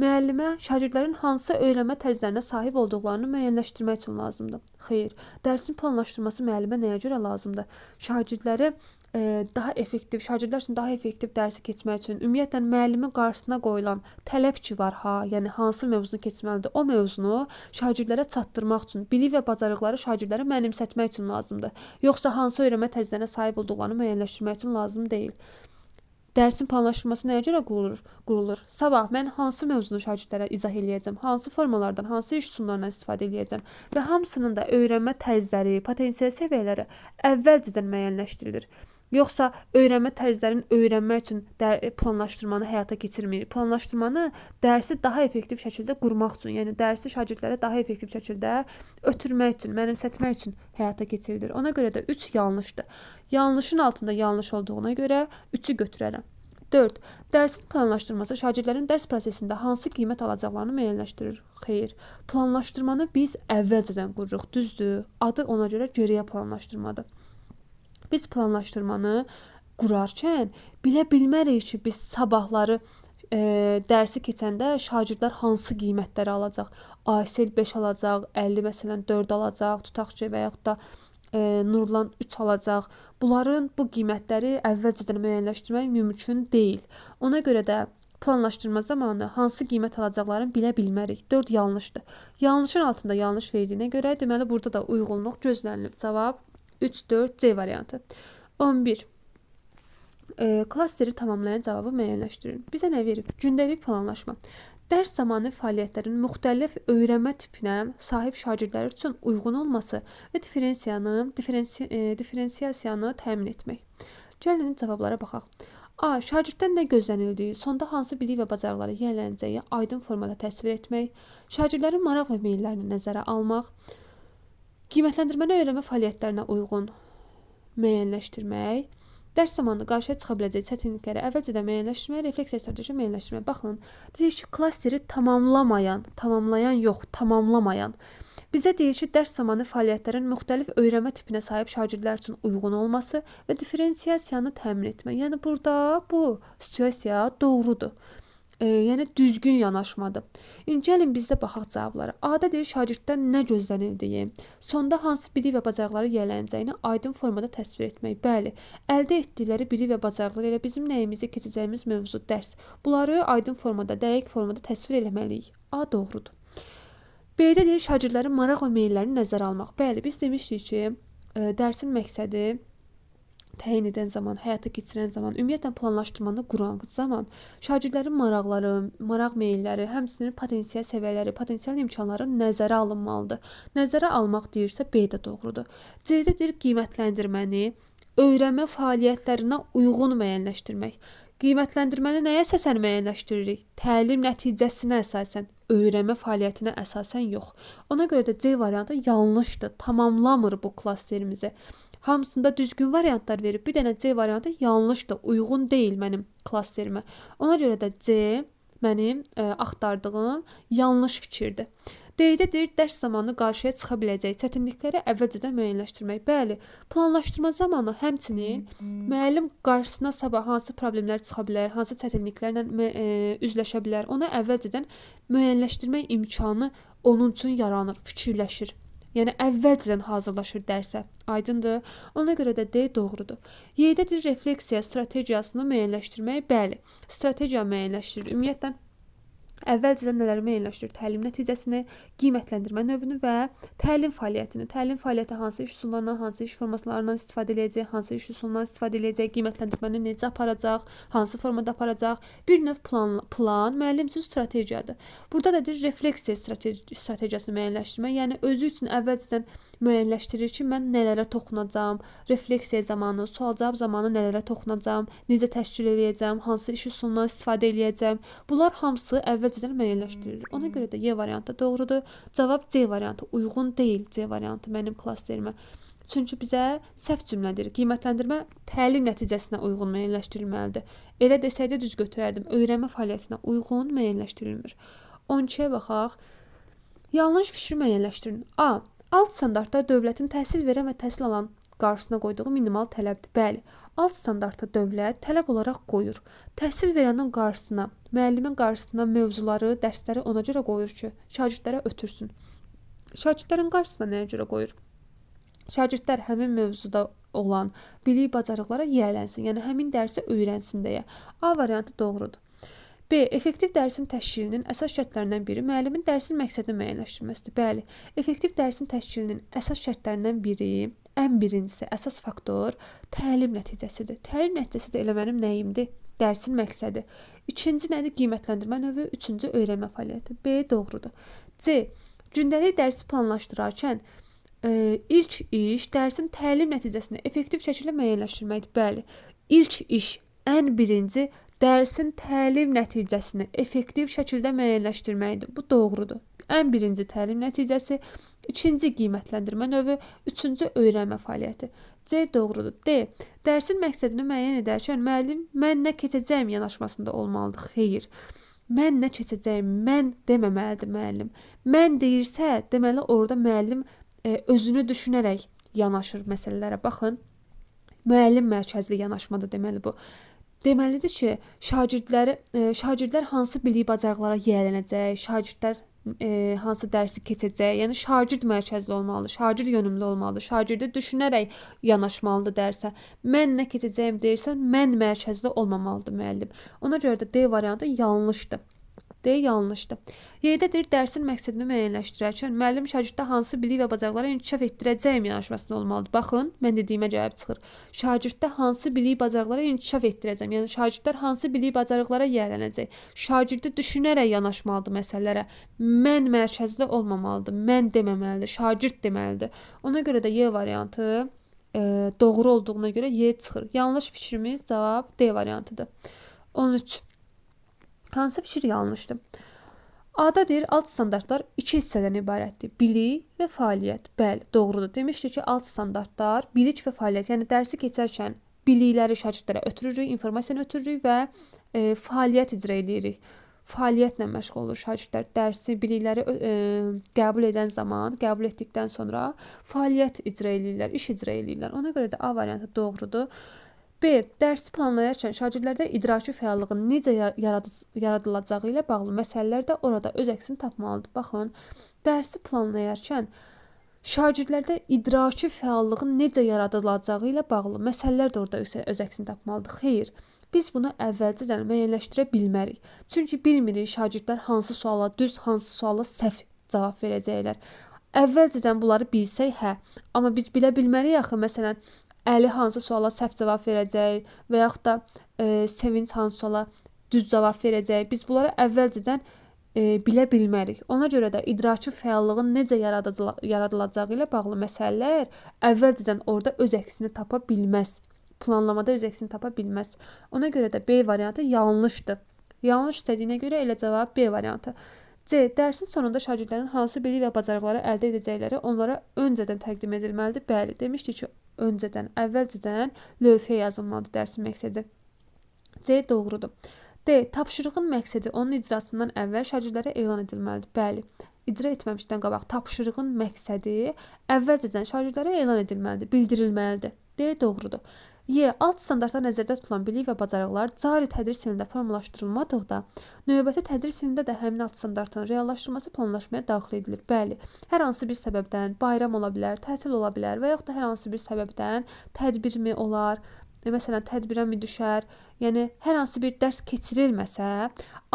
[SPEAKER 1] müəllimə şagirdlərin hansı öyrənmə tərzlərinə sahib olduqlarını müəyyənləşdirmək üçün lazımdır. Xeyr, dərsin planlaşdırması müəllimə nəyə görə lazımdır? Şagirdləri şagirdlər üçün daha effektiv dərsi keçmək üçün ümumiyyətlə müəllimin qarşısına qoyulan tələb ki var ha, yəni hansı mövzunu keçməlidir, o mövzunu şagirdlərə çatdırmaq üçün, bilik və bacarıqları şagirdlərə mənimsətmək üçün lazımdır. Yoxsa hansı öyrənmə tərzlərinə sahib olduqlarını müəyyənləşdirmək üçün lazım deyil. Dərsin planlaşdırması nəyə görə qurulur? Sabah mən hansı mövzunu şagirdlərə izah eləyəcəm, hansı formalardan, hansı iş üsullarından istifadə eləyəcəm və hamısının da öyrənmə tərzləri, potensial səviyyələri əvvəlcədən müəyyənləşdirilir. Yoxsa öyrənmə tərzlərinin öyrənmək üçün planlaşdırmanı həyata keçirmir. Planlaşdırmanı dərsi daha effektiv şəkildə qurmaq üçün, yəni dərsi şagirdlərə daha effektiv şəkildə ötürmək üçün, mənimsətmək üçün həyata keçirilir. Ona görə də 3 yanlışdır. Yanlışın altında yanlış olduğuna görə 3-ü götürərəm. 4. Dərsin planlaşdırması şagirdlərin dərs prosesində hansı qiymət alacaqlarını müəyyənləşdirir. Xeyr. Planlaşdırmanı biz əvvəlcədən qururuq, düzdür? Adı ona görə geriyə planlaşdırmadır. Biz planlaşdırmanı qurarkən bilə bilmərik ki, biz sabahları dərsi keçəndə şagirdlər hansı qiymətləri alacaq. ASL 5 alacaq, 50 məsələn 4 alacaq, tutaq ki, və yaxud da Nurlan 3 alacaq. Bunların bu qiymətləri əvvəlcədən müəyyənləşdirmək mümkün deyil. Ona görə də planlaşdırma zamanı hansı qiymət alacaqlarını bilə bilmərik. 4 yanlışdır. Yanlışın altında yanlış verdiyinə görə deməli burada da uyğunluq gözlənilib. Cavab 3-4 C variantı. 11. Klasteri tamamlayan cavabı müəyyənləşdirin. Bizə nə verib? Gündəlik planlaşma. Dərs zamanı fəaliyyətlərin müxtəlif öyrənmə tipinə sahib şagirdlər üçün uyğun olması və diferensiyasiyanı təmin etmək. Gəlin cavablara baxaq. A. Şagirddən nə gözlənildiyi, sonda hansı bilik və bacarıqları yiyələnəcəyi aydın formada təsvir etmək, şagirdlərin maraq və meyllərini nəzərə almaq, qiymətləndirməni öyrənmə fəaliyyətlərinə uyğun müəyyənləşdirmək, dərs zamanı qarşıya çıxa biləcək çətinlikləri əvvəlcədən müəyyənləşdirmək, refleksiya strateji müəyyənləşdirmək. Baxın, deyir ki, klasteri tamamlayan yox, tamamlamayan. Bizə deyir ki, dərs zamanı fəaliyyətlərin müxtəlif öyrənmə tipinə sahib şagirdlər üçün uyğun olması və diferensiyasiyanı təmin etmək. Yəni burada bu situasiya doğrudur. Yəni düzgün yanaşmadır. İndi gəlin bizdə baxaq cavablara. A-da deyir şagirddən nə gözlənildiyi, sonda hansı bilik və bacarıqları yiyələnəcəyini aydın formada təsvir etmək. Bəli, əldə etdikləri bilik və bacarıqlar ilə bizim nəyimizə keçəcəyimiz mövzu, dərs. Bunları aydın formada, dəqiq formada təsvir etməliyik. A doğrudur. B-də deyir şagirdlərin maraq və meyllərini nəzərə almaq. Bəli, biz demişdik ki, dərsin məqsədi təyin edən zaman, həyata keçirən zaman, ümumiyyətlə planlaşdırmanı quran zaman şagirdlərin maraqları, maraq meylləri, həmçinin potensial səviyyələri, potensial imkanları nəzərə alınmalıdır. Nəzərə almaq deyirsə B də doğrudur. C-də deyir qiymətləndirməni öyrənmə fəaliyyətlərinə uyğun müəyyənləşdirmək. Qiymətləndirməni nəyə əsasən müəyyənləşdiririk? Təlim nəticəsinə əsasən, öyrənmə fəaliyyətinə əsasən yox. Ona görə də C variantı yanlışdır, tamamlamır bu klasterimizi. Hamısında düzgün variantlar verib, bir dənə C variantı yanlışdır, uyğun deyil mənim klasterimə. Ona görə də C mənim axtardığım yanlış fikirdir. D-də deyir, dərs zamanı qarşıya çıxa biləcək çətinlikləri əvvəlcədən müəyyənləşdirmək. Bəli, planlaşdırma zamanı həmçinin müəllim qarşısına sabah hansı problemlər çıxa bilər, hansı çətinliklərlə üzləşə bilər, onu əvvəlcədən müəyyənləşdirmək imkanı onun üçün yaranır, fikirləşir. Yəni əvvəlcədən hazırlaşır dərsə. Aydındır? Ona görə də D doğrudur. Y-də deyir, refleksiya strategiyasını müəyyənləşdirmək. Bəli, strategiya müəyyənləşdirir. Ümumiyyətlə əvvəlcədən nələri müəyyənləşdirir? Təlim nəticəsini, qiymətləndirmə növünü və təlim fəaliyyətini. Təlim fəaliyyəti hansı iş üsullarından, hansı iş formalarından istifadə edəcək, hansı iş üsulundan istifadə edəcək, qiymətləndirməni necə aparacaq, hansı formada aparacaq. Bir növ plan müəllim üçün strategiyadır. Burada da deyir, refleksiya strategiyasını müəyyənləşdirmək. Yəni özü üçün əvvəlcədən müəyyənləşdirir ki, mən nələrə toxunacağam, refleksiya zamanı, sual-cavab zamanı nələrə toxunacağam, necə təşkil edəcəm, hansı iş üsulundan istifadə edəcəm. Bunlar hamısı əvvəlcədən müəyyənləşdirilir. Ona görə də Y variantı doğrudur. Cavab C variantı uyğun deyil. C variantı mənim klasterimə. Çünki bizə səhv cümlədir. Qiymətləndirmə təlim nəticəsinə uyğun müəyyənləşdirilməlidir. Elə desəydə düz götürərdim. Öyrənmə fəaliyyətinə uyğun müəyyənləşdirilmir. 12-yə baxaq. Yanlış fikri müəyyənləşdirin. A. Alt standartda dövlətin təhsil verən və təhsil alan qarşısına qoyduğu minimal tələbdir. Bəli, alt standartda dövlət tələb olaraq qoyur. Təhsil verənin qarşısına, müəllimin qarşısına mövzuları, dərsləri ona görə qoyur ki, şagirdlərə ötürsün. Şagirdlərin qarşısına nəyə görə qoyur? Şagirdlər həmin mövzuda olan bilik, bacarıqlara yiyələnsin, yəni həmin dərsi öyrənsin deyə. A variantı doğrudur. B. Effektiv dərsin təşkilinin əsas şərtlərindən biri müəllimin dərsin məqsədini müəyyənləşdirməsidir. Bəli, effektiv dərsin təşkilinin əsas şərtlərindən biri, ən birincisi, əsas faktor təlim nəticəsidir. Təlim nəticəsi də elə mənim nəyimdir? Dərsin məqsədi. İkinci nədir? Qiymətləndirmə növü. Üçüncü öyrənmə fəaliyyəti. B doğrudur. C. Gündəlik dərsi planlaşdırarkən ilk iş dərsin təlim nəticəsini effektiv şəkildə müəyyənləşdirməkdir. Bəli, ilk iş, ən birinci dərsin təlim nəticəsini effektiv şəkildə müəyyənləşdirməkdir. Bu doğrudur. Ən birinci təlim nəticəsi, ikinci qiymətləndirmə növü, üçüncü öyrənmə fəaliyyəti. C doğrudur. D. Dərsin məqsədini müəyyən edərkən müəllim mən nə keçəcəyim yanaşmasında olmalıdır. Xeyr. Mən nə keçəcəyim, mən deməməlidir müəllim. Mən deyirsə, deməli orada müəllim özünü düşünərək yanaşır məsələlərə. Baxın, müəllim mərkəzli yanaşmadır deməli bu. Deməlidir ki, şagirdlər hansı bilik bacarıqlara yiyələnəcək, şagirdlər hansı dərsi keçəcək, yəni şagird mərkəzli olmalıdır, şagird yönümlü olmalıdır, şagirdi düşünərək yanaşmalıdır dərsə. Mən nə keçəcəyim deyirsən, mən mərkəzli olmamalıdır müəllim. Ona görə də D variantı yanlışdır. D yanlışdır. Y-də deyir, dərsin məqsədini müəyyənləşdirərkən müəllim şagirddə hansı bilik və bacarıqlara inkişaf etdirəcəyim yanaşmasında olmalıdır. Baxın, mən dediyimə cavab çıxır. Şagirddə hansı bilik bacarıqlara inkişaf etdirəcəm. Yəni şagirdlər hansı bilik bacarıqlara yiyələnəcək. Şagirdi düşünərək yanaşmalıdır məsələlərə. Mən mərkəzli olmamalıdır. Mən deməməlidir. Şagird deməlidir. Ona görə də Y variantı doğru olduğuna görə Y çıxır. Yanlış fikrimiz cavab D variantıdır. 13. Hansı fikir yanlışdır? A-da deyir, alt standartlar iki hissədən ibarətdir. Bilik və fəaliyyət. Bəli, doğrudur. Demişdik ki, alt standartlar bilik və fəaliyyət. Yəni dərsi keçərkən bilikləri şagirdlərə ötürürük, informasiyanı ötürürük və fəaliyyət icra edirik. Fəaliyyətlə məşğul olur şagirdlər. Dərsi, bilikləri qəbul edən zaman, qəbul etdikdən sonra fəaliyyət icra edirlər, iş icra edirlər. Ona görə də A variantı doğrudur. B. Dərsi planlayarkən şagirdlərdə idraki fəallığın necə yaradılacağı ilə bağlı məsələlər də orada öz əksini tapmalıdır. Baxın, dərsi planlayarkən şagirdlərdə idraki fəallığın necə yaradılacağı ilə bağlı məsələlər də orada öz əksini tapmalıdır. Xeyr, biz bunu əvvəlcədən müəyyənləşdirə bilmərik. Çünki bilmirik şagirdlər hansı suala düz, hansı suala səhv cavab verəcəklər. Əvvəlcədən bunları bilsək, hə, amma biz bilə bilmərik axı, məsələn, Əli hansı suala səhv cavab verəcək və yaxud da Sevinç hansı suala düz cavab verəcək. Biz bunları əvvəlcədən bilə bilmərik. Ona görə də idraki fəallığın necə yaradılacağı ilə bağlı məsələlər əvvəlcədən orada öz əksini tapa bilməz. Planlamada öz əksini tapa bilməz. Ona görə də B variantı yanlışdır. Yanlış istədiyinə görə elə cavab B variantı. C. Dərsin sonunda şagirdlərin hansı bilik və bacarıqları əldə edəcəkləri onlara öncədən təqdim edilməlidir. Bəli, demişdik ki, öncədən, əvvəlcədən lövhəyə yazılmalıdır dərsin məqsədi. C. Doğrudur. D. Tapşırığın məqsədi onun icrasından əvvəl şagirdlərə elan edilməlidir. Bəli, icra etməmişdən qabaq tapşırığın məqsədi əvvəlcədən şagirdlərə elan edilməlidir, bildirilməlidir. D. Doğrudur. Y. Alt standartda nəzərdə tutulan bilik və bacarıqlar cari tədris ilində formalaşdırılmadıqda, növbəti tədris ilində də həmin alt standartın reallaşdırılması planlaşmaya daxil edilir. Bəli, hər hansı bir səbəbdən bayram ola bilər, tətil ola bilər və yaxud da hər hansı bir səbəbdən tədbirmi olar, məsələn, tədbirə mi düşər, yəni hər hansı bir dərs keçirilməsə,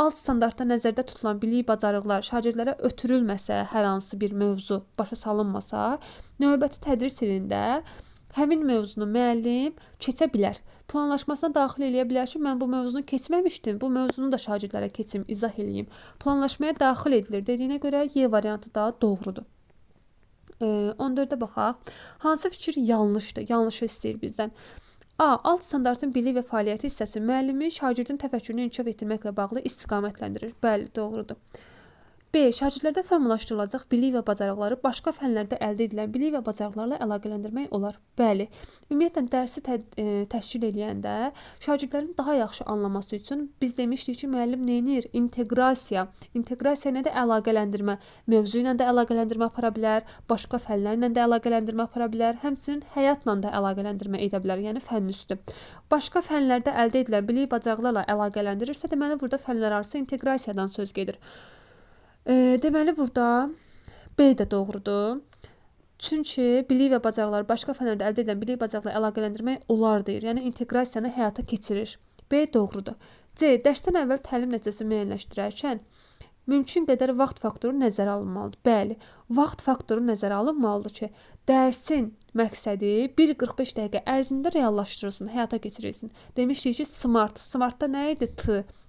[SPEAKER 1] alt standartda nəzərdə tutulan bilik, bacarıqlar şagirdlərə ötürülməsə, hər hansı bir mövzu başa salınmasa, növbəti tədris ilində həmin mövzunu müəllim keçə bilər. Planlaşmasına daxil eləyə bilər ki, mən bu mövzunu keçməmişdim, bu mövzunu da şagirdlərə keçim, izah eləyim. Planlaşmaya daxil edilir dediyinə görə Y variantı da doğrudur. 14-də baxaq. Hansı fikir yanlışdır? Yanlışı istəyir bizdən. A. Alt standartın bilik və fəaliyyəti hissəsi müəllimi şagirdin təfəkkürünü inkişaf etdirməklə bağlı istiqamətləndirir. Bəli, doğrudur. B. Şagirdlərdə formalaşdırılacaq bilik və bacarıqları başqa fənlərdə əldə edilən bilik və bacarıqlarla əlaqələndirmək olar. Bəli. Ümumiyyətlə dərsi təşkil edəndə şagirdlərin daha yaxşı anlaması üçün biz demişdik ki, müəllim nə edir? İnteqrasiya. İnteqrasiya nə də əlaqələndirmə, mövzu ilə də əlaqələndirmə apara bilər, başqa fənlərlə də əlaqələndirmə apara bilər, həmçinin həyatla da əlaqələndirmə edə bilər, yəni fənn üstü. Başqa fənlərdə əldə edilən bilik bacarıqlarla əlaqələndirirsə, deməli burada fənlərarası inteqrasiyadan söz gedir. Deməli burada B də doğrudur. Çünki bilik və bacarıqları başqa fənlərdə əldə edən bilik bacarıqla əlaqələndirmək olar deyir. Yəni inteqrasiyanı həyata keçirir. B doğrudur. C. Dərsdən əvvəl təlim nəticəsi müəyyənləşdirərkən mümkün qədər vaxt faktoru nəzərə alınmalıdır. Bəli, vaxt faktoru nəzərə alınmalıdır ki, dərsin məqsədi 1:45 dəqiqə ərzində reallaşdırılsın, həyata keçirilsin. Demişdik ki, SMART. SMART-da nə idi?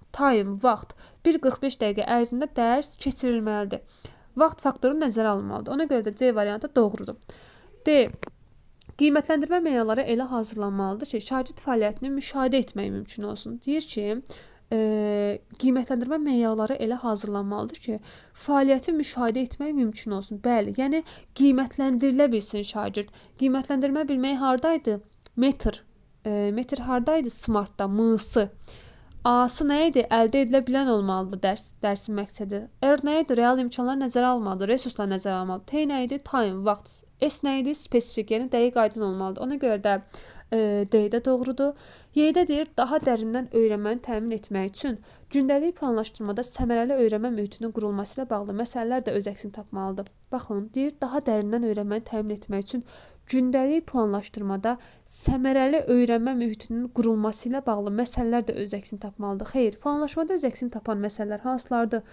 [SPEAKER 1] Time, vaxt. 1:45 dəqiqə ərzində dərs keçirilməlidir. Vaxt faktoru nəzərə alınmalıdır. Ona görə də C variantı doğrudur. D. Qiymətləndirmə meyarları elə hazırlanmalıdır ki, şagird fəaliyyətini müşahidə etmək mümkün olsun. Deyir ki, qiymətləndirmə meyarları elə hazırlanmalıdır ki, fəaliyyəti müşahidə etmək mümkün olsun. Bəli, yəni qiymətləndirilə bilsin şagird. Qiymətləndirmə bilmək hardaydı? Metr. Metr hardaydı? SMART-da, M-sı. A-sı nə idi? Əldə edilə bilən olmalıdır dərsin məqsədi. R nə idi? Real imkanlar nəzərə almalıdır, resurslar nəzərə almalıdır. T nə idi? Time, vaxt. S nə idi? Spesifik, yəni dəqiq aydın olmalıdır. Ona görə də D də doğrudur. Y-də deyir, daha dərindən öyrənməni təmin etmək üçün gündəlik planlaşdırmada səmərəli öyrənmə mühitinin qurulması ilə bağlı məsələlər də öz əksini tapmalıdır. Baxın, deyir, daha dərindən öyrənməni təmin etmək üçün gündəlik planlaşdırmada səmərəli öyrənmə mühitinin qurulması ilə bağlı məsələlər də öz əksini tapmalıdır. Xeyr, planlaşmada öz əksini tapan məsələlər hansılardır?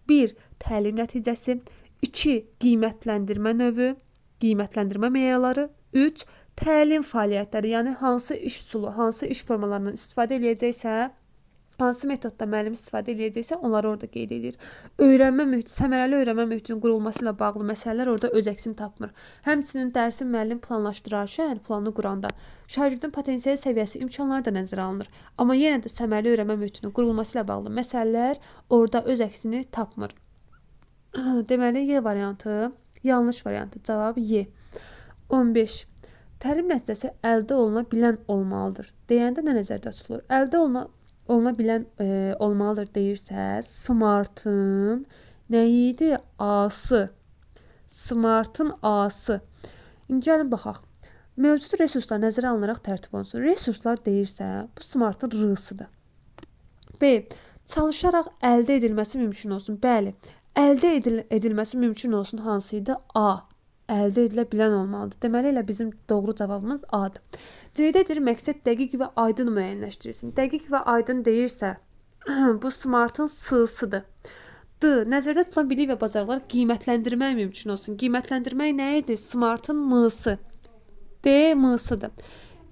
[SPEAKER 1] 1. Təlim nəticəsi. 2. Qiymətləndirmə növü, qiymətləndirmə meyarları. 3. Təlim fəaliyyətləri, yəni hansı iş üsulu, hansı iş formalarından istifadə edəcəksə, hansı metodda müəllim istifadə edəcəksə, onları orada qeyd edir. Öyrənmə mühiti, səmərəli öyrənmə mühitinin qurulması ilə bağlı məsələlər orada öz əksini tapmır. Həmçinin dərsi müəllim planlaşdırarkən, planını quranda şagirdin potensial səviyyəsi, imkanları da nəzərə alınır. Amma yenə də səmərəli öyrənmə mühitinin qurulması ilə bağlı məsələlər orada öz əksini tapmır. Deməli, Y variantı yanlış variantı. Cavab Y. 15. Təlim nəticəsi əldə oluna bilən olmalıdır. Deyəndə nə nəzərdə tutulur? Əldə oluna bilən olmalıdır deyirsə, SMART-ın nə idi? A-sı. SMART-ın A-sı. İndi gəlin baxaq. Mövcud resurslar nəzərə alınaraq tərtib olunsun. Resurslar deyirsə, bu SMART-ın R-sıdır. B. Çalışaraq əldə edilməsi mümkün olsun. Bəli, əldə edilməsi mümkün olsun hansıydı? A. Əldə edilə bilən olmalıdır. Deməli, elə bizim doğru cavabımız A-dır. C-dədir, məqsəd dəqiq və aydın müəyyənləşdirilsin. Dəqiq və aydın deyirsə, bu SMART-ın S-sıdır. D. Nəzərdə tutulan bilik və bacarıqlar qiymətləndirmək mümkün olsun. Qiymətləndirmək nə idi? SMART-ın M-sı. D. M-sıdır.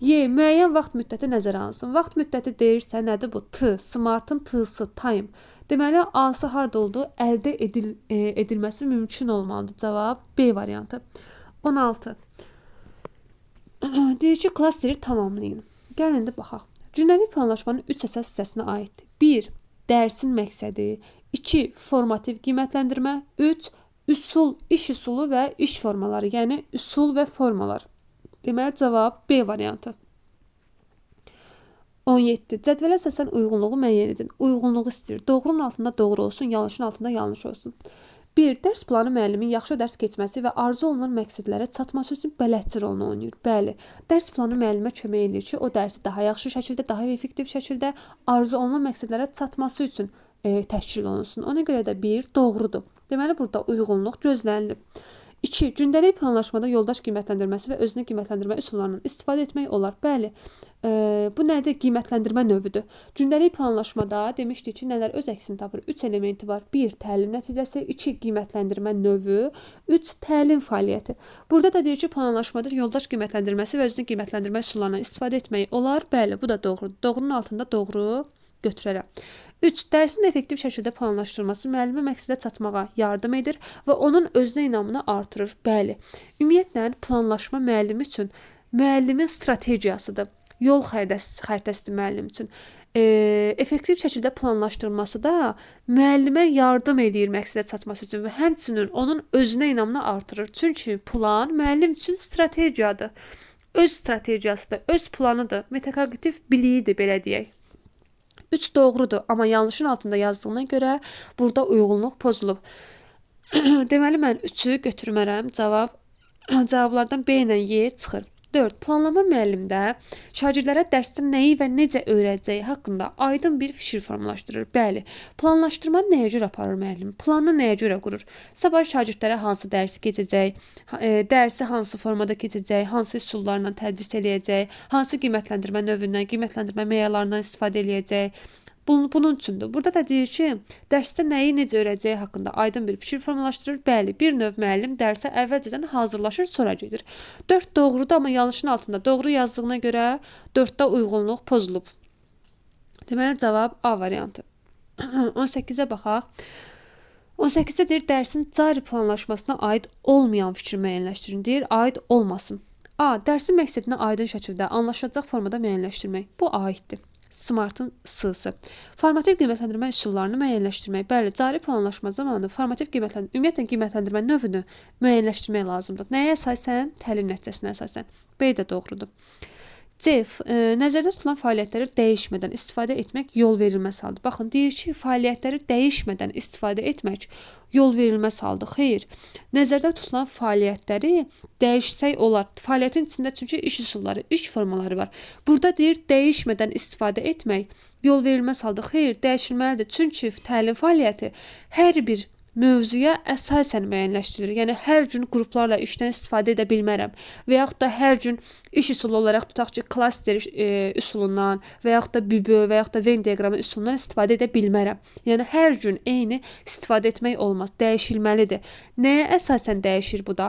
[SPEAKER 1] Y. Müəyyən vaxt müddəti nəzərə alınsın. Vaxt müddəti deyirsə nədir bu? T. Smartın T'sı time. Deməli A-sı harda oldu? Əldə edilməsi mümkün olmalıdır. Cavab B variantı. 16. Deyir ki, klasteri tamamlayın. Gəlin indi baxaq. Cümləlik planlaşmanın 3 əsas hissəsinə aiddir. 1. Dərsin məqsədi. 2. Formativ qiymətləndirmə. 3. Üsul, iş üsulu və iş formaları. Yəni üsul və formalar. Deməli cavab B variantı. 17. Cədvələ əsasən uyğunluğu müəyyən edin. Uyğunluğu istəyir. Doğrunun altında doğru olsun, yanlışın altında yanlış olsun. 1. Dərs planı müəllimin yaxşı dərs keçməsi və arzu olunan məqsədlərə çatması üçün bələdçi rolunu oynayır. Bəli, dərs planı müəllimə kömək edir ki, o dərsi daha yaxşı şəkildə, daha effektiv şəkildə arzu olunan məqsədlərə çatması üçün təşkil olunsun. Ona görə də 1 doğrudur. Deməli burada uyğunluq gözlənilir. 2. Gündəlik planlaşmada yoldaş qiymətləndirməsi və özünü qiymətləndirmə üsullarından istifadə etmək olar. Bəli, bu nədir? Qiymətləndirmə növüdür. Gündəlik planlaşmada demişdik ki, nələr öz əksini tapır? 3 elementi var. 1. Təlim nəticəsi, 2. Qiymətləndirmə növü, 3. Təlim fəaliyyəti. Burada da deyir ki, planlaşmada yoldaş qiymətləndirməsi və özünü qiymətləndirmə üsullarından istifadə etmək olar. Bəli, bu da doğrudur. Doğrunun altında doğru götürərəm. 3. Dərsin effektiv şəkildə planlaşdırılması müəllimə məqsədə çatmağa yardım edir və onun özünə inamını artırır. Bəli, ümumiyyətlə planlaşma müəllim üçün müəllimin strategiyasıdır. Yol xəritəsidir müəllim üçün. Effektiv şəkildə planlaşdırılması da müəllimə yardım edir məqsədə çatması üçün və həmçinin onun özünə inamını artırır. Çünki plan müəllim üçün strategiyadır. Öz strategiyasıdır, öz planıdır, metakognitiv biliyidir, belə deyək. 3 doğrudur, amma yanlışın altında yazdığına görə burada uyğunluq pozulub. Deməli, mən 3-ü götürmərəm. Cavablardan B ilə Y çıxır. 4. Planlama müəllimdə şagirdlərə dərsdə nəyi və necə öyrədəcəyi haqqında aydın bir fikir formalaşdırır. Bəli, planlaşdırmanı nəyə görə aparır müəllim? Planını nəyə görə qurur? Sabah şagirdlərə hansı dərsi keçəcək, dərsi hansı formada keçəcək, hansı üsullarla tədris eləyəcək, hansı qiymətləndirmə növündən, qiymətləndirmə meyarlarından istifadə eləyəcək. Bunun üçündür. Burada da deyir ki, dərsdə nəyi necə öyrədəcəyi haqqında aydın bir fikir formalaşdırır. Bəli, bir növ müəllim dərsə əvvəlcədən hazırlaşır, sonra gedir. 4 doğrudur, amma yanlışın altında doğru yazdığına görə 4-də uyğunluq pozulub. Deməli, cavab A variantı. 18-ə baxaq. 18-də deyir, dərsin cari planlaşmasına aid olmayan fikri müəyyənləşdirin. Deyir, aid olmasın. A. Dərsin məqsədini aydın şəkildə anlaşılacaq formada müəyyənləşdirmək. Bu aiddir. Smartın S-sı. Formativ qiymətləndirmə üsullarını müəyyənləşdirmək. Bəli, cari planlaşma zamanı formativ ümumiyyətlə qiymətləndirmə növünü müəyyənləşdirmək lazımdır. Nəyə əsasən? Təlim nəticəsinə əsasən. B də doğrudur. C. Nəzərdə tutulan fəaliyyətləri dəyişmədən istifadə etmək yol verilməz haldır. Baxın, deyir ki, fəaliyyətləri dəyişmədən istifadə etmək yol verilməz haldır. Xeyr, nəzərdə tutulan fəaliyyətləri dəyişsək olar. Fəaliyyətin içində çünki iş üsulları, iş formaları var. Burada deyir, dəyişmədən istifadə etmək yol verilməz haldır. Xeyr, dəyişilməlidir. Çünki təlim fəaliyyəti hər bir mövzuya əsasən müəyyənləşdirilir. Yəni, hər gün qruplarla işdən istifadə edə bilmərəm. Və yaxud da hər gün iş üsulu olaraq tutaq ki, klaster üsulundan və yaxud da bübö və yaxud da Venn diaqramı üsulundan istifadə edə bilmərəm. Yəni, hər gün eyni istifadə etmək olmaz. Dəyişilməlidir. Nəyə əsasən dəyişir bu da?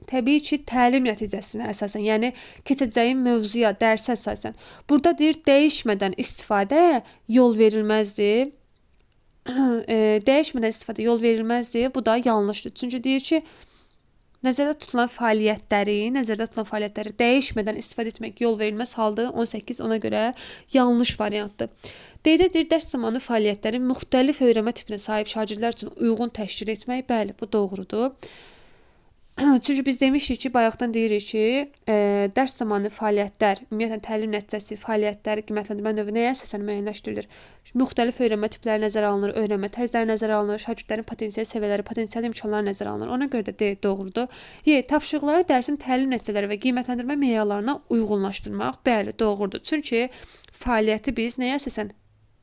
[SPEAKER 1] Təbii ki, təlim nəticəsinə əsasən, yəni keçəcəyim mövzuya, dərsə əsasən. Burada deyir, dəyişmədən istifadə yol verilməzdir. Dəyişmədən istifadə yol verilməzdir. Bu da yanlışdır. Çünki deyir ki, nəzərdə tutulan fəaliyyətləri dəyişmədən istifadə etmək yol verilməz haldır. 18 ona görə yanlış variantdır. D-də deyir, dərs zamanı fəaliyyətləri müxtəlif öyrənmə tipinə sahib şagirdlər üçün uyğun təşkil etmək. Bəli, bu doğrudur. Çünki biz demişik ki, bayaqdan deyirik ki, dərs zamanı fəaliyyətlər, ümumiyyətlə təlim nəticəsi, fəaliyyətlər, qiymətləndirmə növü nəyə əsasən müəyyənləşdirilir? Müxtəlif öyrənmə tipləri nəzərə alınır, öyrənmə tərzləri nəzərə alınır, şagirdlərin potensial səviyyələri, potensial imkanları nəzərə alınır. Ona görə də D doğrudur. Y. Tapşırıqları dərsin təlim nəticələri və qiymətləndirmə meyarlarına uyğunlaşdırmaq. Bəli, doğrudur. Çünki fəaliyyəti biz nəyə əsasən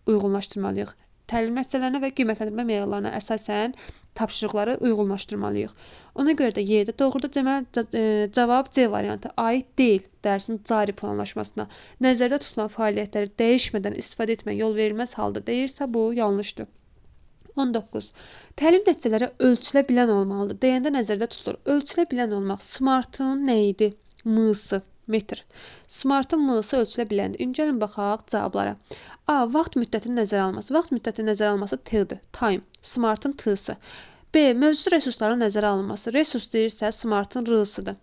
[SPEAKER 1] uyğunlaşdırmalıyıq? Təlim nəticələrinə və qiymətləndirmə meyarlarına əsasən tapşırıqları uyğunlaşdırmalıyıq. Ona görə də Y-də doğrudur. Deməli, cavab C variantı aid deyil dərsin cari planlaşmasına. Nəzərdə tutulan fəaliyyətləri dəyişmədən istifadə etmək yol verilməz halda deyirsə, bu yanlışdır. 19. Təlim nəticələri ölçülə bilən olmalıdır. Deyəndə nəzərdə tutulur. Ölçülə bilən olmaq Smartın nə idi? M-sı. metr. Smartın m-sı ölçülə biləndir. İndi gəlin baxaq cavablara. A. Vaxt müddətinin nəzərə alınması. Vaxt müddətinin nəzərə alınması t-dir. Time. Smartın t-sı. B. Mövcud resursların nəzərə alınması. Resurs deyirsə, smartın r-sıdır.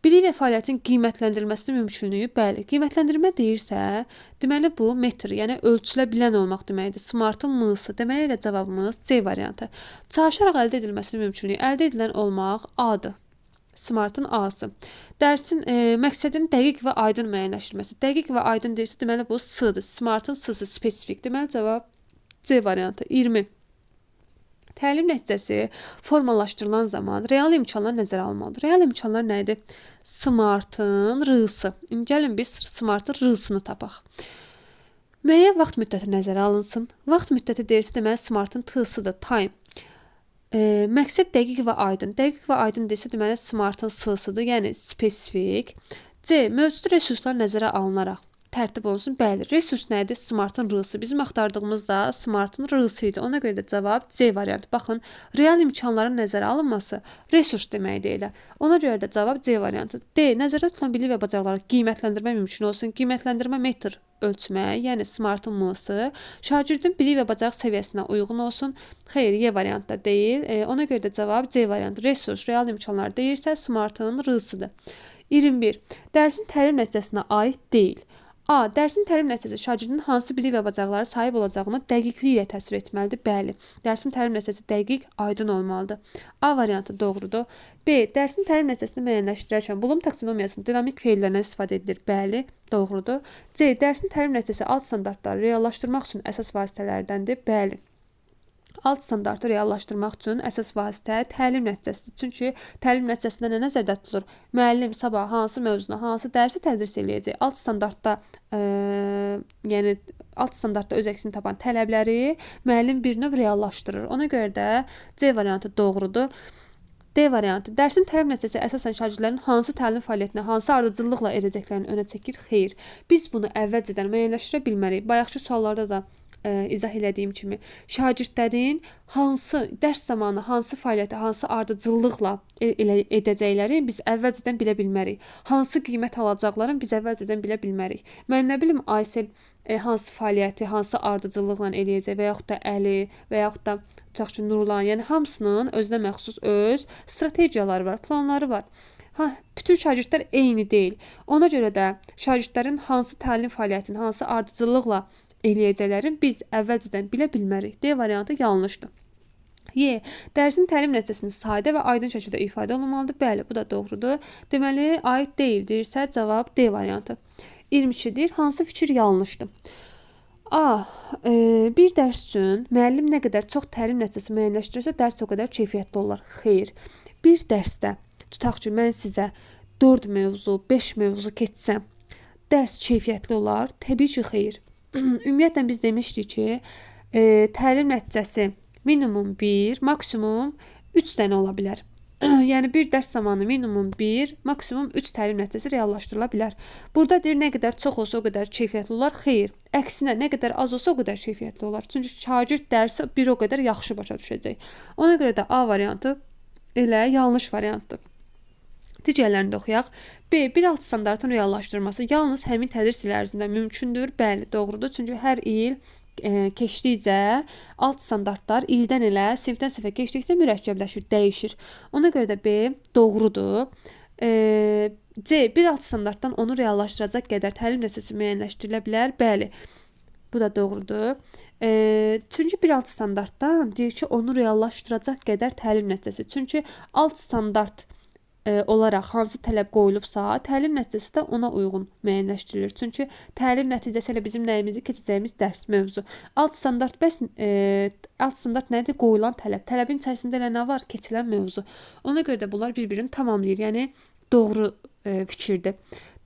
[SPEAKER 1] Bilik və fəaliyyətin qiymətləndirilməsinin mümkünlüyü, bəli. Qiymətləndirmə deyirsə, deməli bu metr, yəni ölçülə bilən olmaq deməkdir. Smartın m-sı. Deməli elə cavabımız C variantı. Çalışaraq əldə edilməsinin mümkünlüyü, əldə edilən olmaq A-dır. Smartın A-sı. Dərsin məqsədinin dəqiq və aydın müəyyənləşdirilməsi. Dəqiq və aydın deyirsə, deməli bu S-dır. Smartın S-sı spesifik. Deməli cavab C variantı. 20. Təlim nəticəsi formalaşdırılan zaman real imkanlar nəzərə alınmalıdır. Real imkanlar nədir? Smartın r-sı. İndi gəlin biz smartın r-sını tapaq. Müəyyən vaxt müddəti nəzərə alınsın. Vaxt müddəti deyirsə, deməli smartın t-sıdır. Time. Məqsəd dəqiq və aydın. Dəqiq və aydın deyirsə, deməli smartın s-sıdır, yəni spesifik. C. Mövcud resurslar nəzərə alınaraq tərtib olunsun. Bəli, resurs nədir? Smartın r-sı. Bizim axtardığımız da smartın r-sı idi. Ona görə də cavab C variantı. Baxın, real imkanların nəzərə alınması resurs deməkdir elə. Ona görə də cavab C variantı. D. Nəzərdə tutulan bilik və bacarıqları qiymətləndirmə mümkün olsun. Qiymətləndirmə metr ölçmək, yəni smartın m-sı şagirdin bilik və bacarıq səviyyəsinə uyğun olsun. Xeyr, Y variantı da deyil. Ona görə də cavab C variantı. Resurs, real imkanlar deyirsə, smartın r-sıdır. 21. Dərsin təlim nəticəsinə aid deyil. A. Dərsin təlim nəticəsi şagirdin hansı bilik və bacarıqlara sahib olacağını dəqiqliklə təsvir etməlidir. Bəli. Dərsin təlim nəticəsi dəqiq, aydın olmalıdır. A variantı doğrudur. B. Dərsin təlim nəticəsini müəyyənləşdirərkən Bloom taksonomiyasının dinamik feillərindən istifadə edilir. Bəli, doğrudur. C. Dərsin təlim nəticəsi alt standartları reallaşdırmaq üçün əsas vasitələrdəndir. Bəli. Alt standartı reallaşdırmaq üçün əsas vasitə təlim nəticəsidir. Çünki təlim nəticəsində nə nəzərdə tutulur? Müəllim sabah hansı mövzuna, hansı dərsi tədris eləyəcək? Alt standartda alt standartda öz əksini tapan tələbləri müəllim bir növ reallaşdırır. Ona görə də C variantı doğrudur. D variantı. Dərsin təlim nəticəsi əsasən şagirdlərin hansı təlim fəaliyyətinə, hansı ardıcıllıqla edəcəklərini önə çəkir? Xeyr. Biz bunu əvvəlcədən müəyyənləşdirə bilmərik. Bayaqki suallarda da izah elədiyim kimi şagirdlərin hansı dərs zamanı hansı fəaliyyəti, hansı ardıcıllıqla edəcəkləri biz əvvəlcədən bilə bilmərik. Hansı qiymət alacaqlarını biz əvvəlcədən bilə bilmərik. Mən nə bilim Aysel hansı fəaliyyəti, hansı ardıcıllıqla eləyəcək və yaxud da Əli və yaxud da tutaq ki Nurlan, yəni hamısının özünə məxsus öz strategiyaları var, planları var. Bütün şagirdlər eyni deyil. Ona görə də şagirdlərin hansı təlim fəaliyyətini, hansı ardıcıllıqla eləyəcəklərini biz əvvəlcədən bilə bilmərik. D variantı yanlışdır. Y. Dərsin təlim nəticəsini sadə və aydın şəkildə ifadə olunmalıdır. Bəli, bu da doğrudur. Deməli, aid deyil deyirsə, cavab D variantı. 22-dir. Hansı fikir yanlışdır? A. Bir dərs üçün müəllim nə qədər çox təlim nəticəsi müəyyənləşdirirsə, dərs o qədər keyfiyyətli olar. Xeyr. Bir dərsdə, tutaq ki, mən sizə 4 mövzu, 5 mövzu keçsəm, dərs keyfiyyətli olar? Təbii ki, xeyr. Ümumiyyətlə biz demişdik ki, təlim nəticəsi minimum 1, maksimum 3 dənə ola bilər. Yəni bir dərs zamanı minimum 1, maksimum 3 təlim nəticəsi reallaşdırıla bilər. Burada deyir nə qədər çox olsa o qədər keyfiyyətli olar. Xeyr. Əksinə nə qədər az olsa o qədər keyfiyyətli olar. Çünki şagird dərsi bir o qədər yaxşı başa düşəcək. Ona görə də A variantı elə yanlış variantdır. Digərlərini də oxuyaq. B. Bir alt standartın reallaşdırılması yalnız həmin tədris ili ərzində mümkündür. Bəli, doğrudur. Çünki hər il keçdikcə alt standartlar ildən ilə, sinifdən sinifə keçdikcə mürəkkəbləşir, dəyişir. Ona görə də B doğrudur. C. Bir alt standartdan onu reallaşdıracaq qədər təlim nəticəsi müəyyənləşdirilə bilər. Bəli, bu da doğrudur. Çünki bir alt standartdan deyir ki, onu reallaşdıracaq qədər təlim nəticəsi. Çünki alt standart olaraq hansı tələb qoyulubsa, təlim nəticəsi də ona uyğun müəyyənləşdirilir. Çünki təlim nəticəsi ilə bizim nəyimizi keçəcəyimiz dərs mövzu. Alt standart nədir? Qoyulan tələb. Tələbin içərisində elə nə var? Keçilən mövzu. Ona görə də bunlar bir-birini tamamlayır. Yəni doğru fikirdir.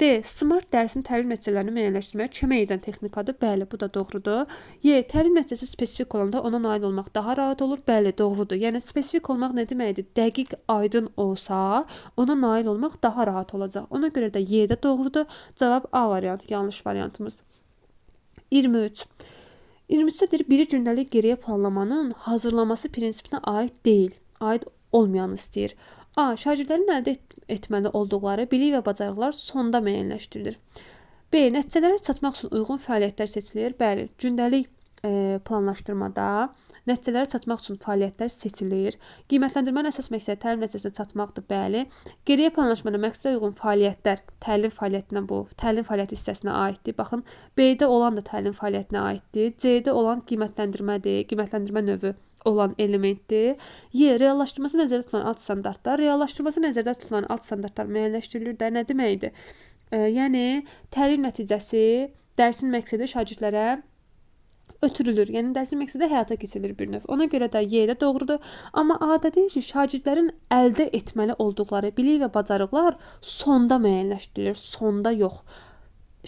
[SPEAKER 1] D. Smart dərsin təlim nəticələrini müəyyənləşdirməyə kömək edən texnikadır. Bəli, bu da doğrudur. Y. Təlim nəticəsi spesifik olanda ona nail olmaq daha rahat olur. Bəli, doğrudur. Yəni spesifik olmaq nə deməkdir? Dəqiq, aydın olsa, ona nail olmaq daha rahat olacaq. Ona görə də Y də doğrudur. Cavab A variantı, yanlış variantımız. 23. 23-də biri gündəlik geriyə planlamanın hazırlaması prinsipinə aid deyil. Aid olmayanı istəyir. A. Şagirdlərin əldə etməli olduqları bilik və bacarıqlar sonda müəyyənləşdirilir. B. Nəticələrə çatmaq üçün uyğun fəaliyyətlər seçilir. Bəli, gündəlik planlaşdırmada nəticələrə çatmaq üçün fəaliyyətlər seçilir. Qiymətləndirmənin əsas məqsədi təlim nəticəsinə çatmaqdır. Bəli. Geriyə planlaşmada məqsədə uyğun fəaliyyətlər təlim fəaliyyətinə təlim fəaliyyəti hissəsinə aiddir. Baxın, B-də olan da təlim fəaliyyətinə aiddir. C-də olan qiymətləndirmədir. Qiymətləndirmə növü olan elementdir. Y. Reallaşdırılması nəzərdə tutulan alt standartlar. Reallaşdırılması nəzərdə tutulan alt standartlar müəyyənləşdirilir də. Nə deməkdir? Yəni təlim nəticəsi dərsin məqsədi şagirdlərə ötürülür. Yəni dərsin məqsədi həyata keçirilir bir növ. Ona görə də Y də doğrudur. Amma A-da deyir ki, şagirdlərin əldə etməli olduqları bilik və bacarıqlar sonda müəyyənləşdirilir, sonda yox.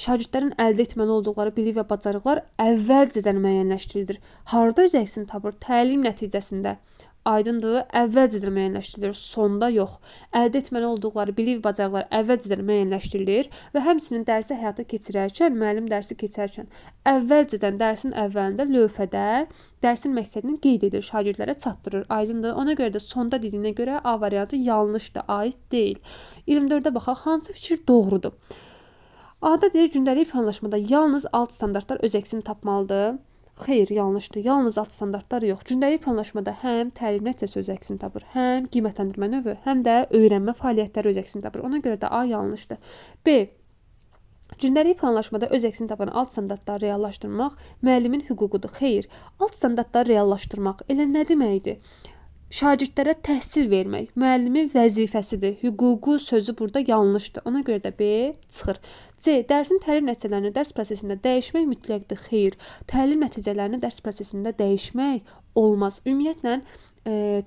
[SPEAKER 1] Şagirdlərin əldə etməli olduqları bilik və bacarıqlar əvvəlcədən müəyyənləşdirilir. Harda öz əksini tapır? Təlim nəticəsində. Aydındır, əvvəlcədən müəyyənləşdirilir, sonda yox. Əldə etməli olduqları bilik və bacarıqlar əvvəlcədən müəyyənləşdirilir və həmçinin dərsi həyata keçirərkən, müəllim dərsi keçərkən əvvəlcədən dərsin əvvəlində lövhədə dərsin məqsədini qeyd edir, şagirdlərə çatdırır. Aydındır. Ona görə də sonda dediyinə görə A variantı yanlışdır, aid deyil. 24-də baxaq, hansı fikir doğrudur? A-da deyir, gündəlik planlaşmada yalnız alt standartlar öz əksini tapmalıdır. Xeyr, yanlışdır. Yalnız alt standartlar yox. Gündəlik planlaşmada həm təlim nəticəsi öz əksini tapır, həm qiymətləndirmə növü, həm də öyrənmə fəaliyyətləri öz əksini tapır. Ona görə də A yanlışdır. B. Gündəlik planlaşmada öz əksini tapan alt standartları reallaşdırmaq müəllimin hüququdur. Xeyr, alt standartları reallaşdırmaq elə nə deməkdir? Şagirdlərə təhsil vermək müəllimin vəzifəsidir. Hüququ sözü burada yanlışdır. Ona görə də B çıxır. C. Dərsin təlim nəticələrini dərs prosesində dəyişmək mütləqdir. Xeyr, təlim nəticələrini dərs prosesində dəyişmək olmaz. Ümumiyyətlə,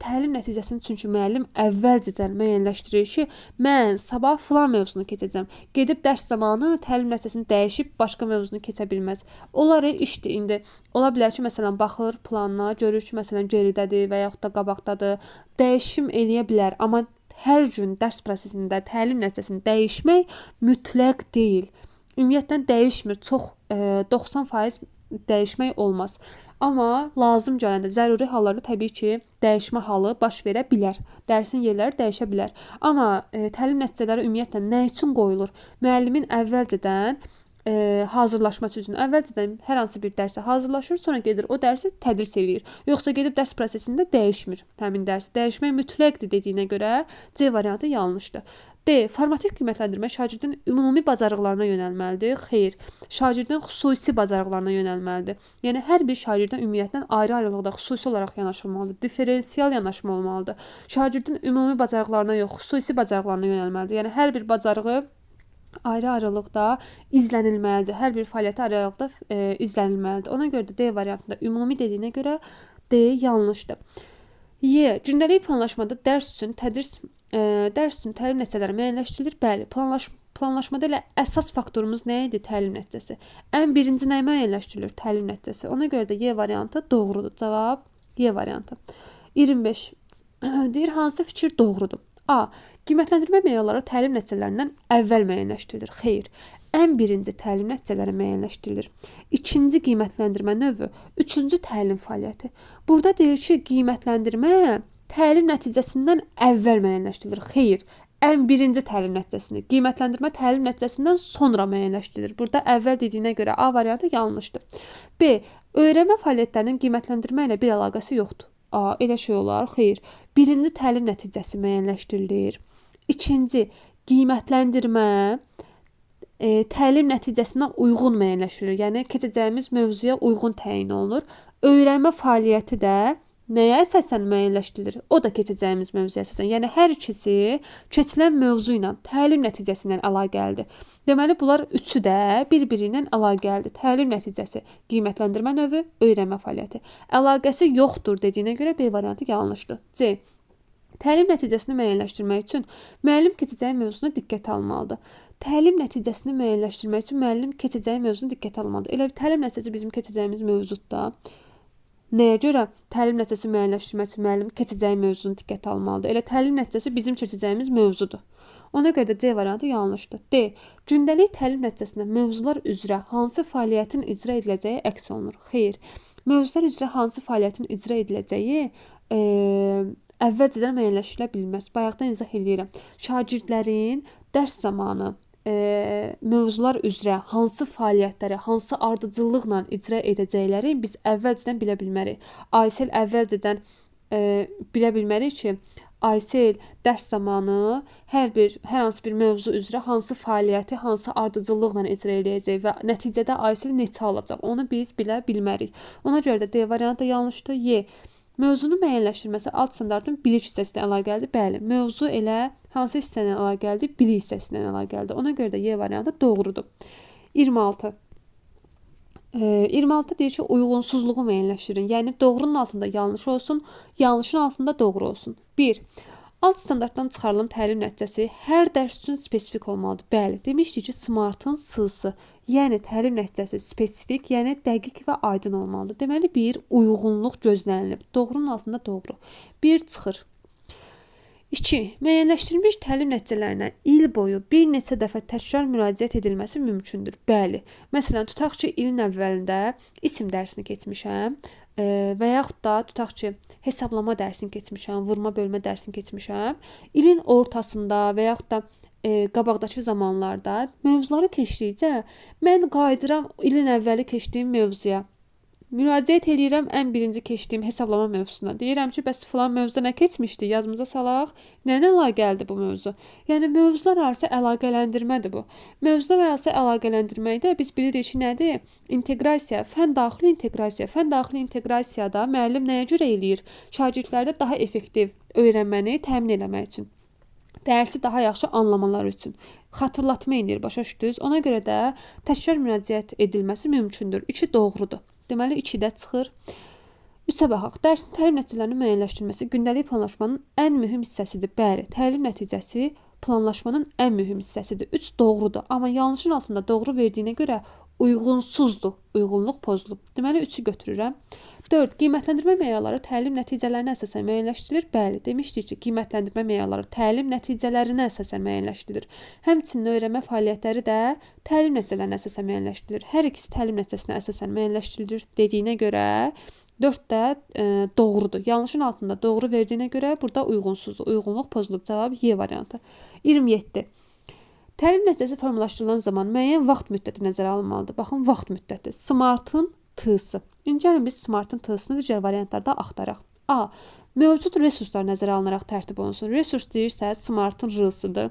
[SPEAKER 1] təlim nəticəsini çünki müəllim əvvəlcədən müəyyənləşdirir ki, mən sabah filan mövzunu keçəcəm. Gedib dərs zamanı təlim nəticəsini dəyişib başqa mövzunu keçə bilməz. Olar işdir indi. Ola bilər ki, məsələn, baxır planına, görür ki, məsələn, geridədir və yaxud da qabaqdadır. Dəyişim eləyə bilər, amma hər gün dərs prosesində təlim nəticəsini dəyişmək mütləq deyil. Ümumiyyətlə dəyişmir. Çox 90% dəyişmək olmaz. Amma lazım gələndə, zəruri hallarda təbii ki, dəyişmə halı baş verə bilər. Dərsin yerləri dəyişə bilər. Amma təlim nəticələri ümumiyyətlə nə üçün qoyulur? Müəllimin əvvəlcədən hazırlaşması üçün əvvəlcədən hər hansı bir dərsə hazırlaşır, sonra gedir o dərsi tədris edir. Yoxsa gedib dərs prosesində dəyişmir həmin dərsi. Dəyişmək mütləqdir dediyinə görə C variantı yanlışdır. D. Formativ qiymətləndirmə şagirdin ümumi bacarıqlarına yönəlməlidir. Xeyr, şagirdin xüsusi bacarıqlarına yönəlməlidir. Yəni hər bir şagirddən ümumiyyətlə ayrı-ayrılıqda xüsusi olaraq yanaşılmalıdır. Diferensial yanaşma olmalıdır. Şagirdin ümumi bacarıqlarına yox, xüsusi bacarıqlarına yönəlməlidir. Yəni hər bir bacarığı ayrı-ayrılıqda izlənilməlidir. Hər bir fəaliyyəti ayrı-ayrılıqda izlənilməlidir. Ona görə də D variantında ümumi dediyinə görə D yanlışdır. Y. Gündəlik planlaşmada dərs üçün təlim nəticələri müəyyənləşdirilir. Bəli, planlaşmada elə əsas faktorumuz nə idi? Təlim nəticəsi. Ən birinci nə müəyyənləşdirilir? Təlim nəticəsi. Ona görə də Y variantı doğrudur. Cavab Y variantı. 25. Deyir, hansı fikir doğrudur? A. Qiymətləndirmə meyarları təlim nəticələrindən əvvəl müəyyənləşdirilir. Xeyr. Ən birinci təlim nəticələri müəyyənləşdirilir. İkinci qiymətləndirmə növü, üçüncü təlim fəaliyyəti. Burada deyir ki, qiymətləndirmə təlim nəticəsindən əvvəl müəyyənləşdirilir. Xeyr, ən birinci təlim nəticəsini, qiymətləndirmə təlim nəticəsindən sonra müəyyənləşdirilir. Burada əvvəl dediyinə görə A variantı yanlışdır. B. Öyrənmə fəaliyyətlərinin qiymətləndirmə ilə bir əlaqəsi yoxdur. A. Elə şey olar. Xeyr, birinci təlim nəticəsi müəyyənləşdirilir. İkinci qiymətləndirmə təlim nəticəsinə uyğun müəyyənləşdirilir. Yəni keçəcəyimiz mövzuya uyğun təyin olunur. Öyrənmə fəaliyyəti də nəyə əsasən müəyyənləşdirilir? O da keçəcəyimiz mövzuya əsasən. Yəni hər ikisi keçilən mövzu ilə, təlim nəticəsi ilə əlaqəlidir. Deməli bunlar üçü də bir-biri ilə əlaqəlidir. Təlim nəticəsi, qiymətləndirmə növü, öyrənmə fəaliyyəti. Əlaqəsi yoxdur dediyinə görə B variantı yanlışdır. C. Təlim nəticəsini müəyyənləşdirmək üçün müəllim keçəcəyi mövzunu diqqətə almalıdır. Təlim nəticəsini müəyyənləşdirmək üçün müəllim keçəcəyi mövzunu diqqətə almalıdır. Elə təlim nəticəsi bizim keçəcəyimiz mövzudur. Nəyə görə təlim nəticəsi müəyyənləşdirmək üçün müəllim keçəcəyi mövzunu diqqətə almalıdır? Elə təlim nəticəsi bizim keçəcəyimiz mövzudur. Ona görə də C variantı yanlışdır. D. Gündəlik təlim nəticəsində mövzular üzrə hansı fəaliyyətin icra ediləcəyi əks olunur? Xeyr. Mövzular üzrə hansı fəaliyyətin icra ediləcəyi əvvəlcədən müəyyənləşdirilə bilməz. Bayaqdan izah edirəm. Şagirdlərin dərs zamanı mövzular üzrə hansı fəaliyyətləri, hansı ardıcıllıqla icra edəcəkləri biz əvvəlcədən bilə bilmərik. Aysel əvvəlcədən bilə bilmərik ki, Aysel dərs zamanı hər hansı bir mövzu üzrə hansı fəaliyyəti, hansı ardıcıllıqla icra edəcək və nəticədə Aysel neçə alacaq, onu biz bilə bilmərik. Ona görə də D variantı yanlışdır. Y. Mövzunun müəyyənləşdirilməsi alt standartın bilik hissəsi ilə əlaqəlidir. Bəli, mövzu elə hansı hissə ilə əlaqəlidir? Bilik hissəsi ilə əlaqəlidir. Ona görə də Y variantı doğrudur. 26. 26 deyir ki, uyğunsuzluğu müəyyənləşdirin. Yəni doğrunun altında yanlış olsun, yanlışın altında doğru olsun. 1. Alt standartdan çıxarılan təlim nəticəsi hər dərs üçün spesifik olmalıdır. Bəli, demişdik ki, SMART-ın S-sı, yəni təlim nəticəsi spesifik, yəni dəqiq və aydın olmalıdır. Deməli, bir uyğunluq gözlənilib. Doğrunun altında doğru. 1 çıxır. 2. Müəyyənləşdirilmiş təlim nəticələrinə il boyu bir neçə dəfə təkrar müraciət edilməsi mümkündür. Bəli. Məsələn, tutaq ki, ilin əvvəlində isim dərsini keçmişəm və yaxud da tutaq ki, hesablama dərsini keçmişəm, vurma bölmə dərsini keçmişəm. İlin ortasında və yaxud da qabaqdakı zamanlarda mövzuları keçdikcə mən qayıdıram ilin əvvəli keçdiyim mövzuya. Müraciət edirəm ən birinci keçdiyim hesablama mövzusuna. Deyirəm ki, bəs filan mövzuda nə keçmişdi? Yadımıza salaq. Nə əlaqəlidir bu mövzu? Yəni mövzular arası əlaqələndirmədir bu. Mövzular arası əlaqələndirməkdə biz bilirik ki, nədir? İnteqrasiya, fən daxili inteqrasiya. Fən daxili inteqrasiyada müəllim nəyə görə eləyir? Şagirdlərdə daha effektiv öyrənməni təmin etmək üçün. Dərsi daha yaxşı anlamaları üçün. Xatırlatma edir, başa düşdünüz? Ona görə də təkrar müraciət edilməsi mümkündür. 2 doğrudur. Deməli 2-də çıxır. 3-ə baxaq. Dərsin təlim nəticələrini müəyyənləşdirməsi gündəlik planlaşmanın ən mühüm hissəsidir. Bəli, təlim nəticəsi planlaşmanın ən mühüm hissəsidir. 3 doğrudur. Amma yanlışın altında doğru verdiyinə görə uyğunsuzdur. Uyğunluq pozulub. Deməli 3-ü götürürəm. 4. Qiymətləndirmə meyarları təlim nəticələrinə əsasən müəyyənləşdirilir. Bəli, demişdik ki, qiymətləndirmə meyarları təlim nəticələrinə əsasən müəyyənləşdirilir. Həmçinin öyrənmə fəaliyyətləri də təlim nəticələrinə əsasən müəyyənləşdirilir. Hər ikisi təlim nəticəsinə əsasən müəyyənləşdirilir dediyinə görə 4 də doğrudur. Yanlışın altında doğru verdiyinə görə burada uyğunsuzdur. Uyğunluq pozulub. Cavab Y variantı. 27. Təlim nəticəsi formalaşdırılan zaman müəyyən vaxt müddəti nəzərə alınmalıdır. Baxın, vaxt müddəti. SMART-ın T-sı. Gəlin biz SMART-ın T-sını digər variantlarda axtaraq. A. Mövcud resurslar nəzərə alınaraq tərtib olunsun. Resurs deyirsə SMART-ın R-sıdır.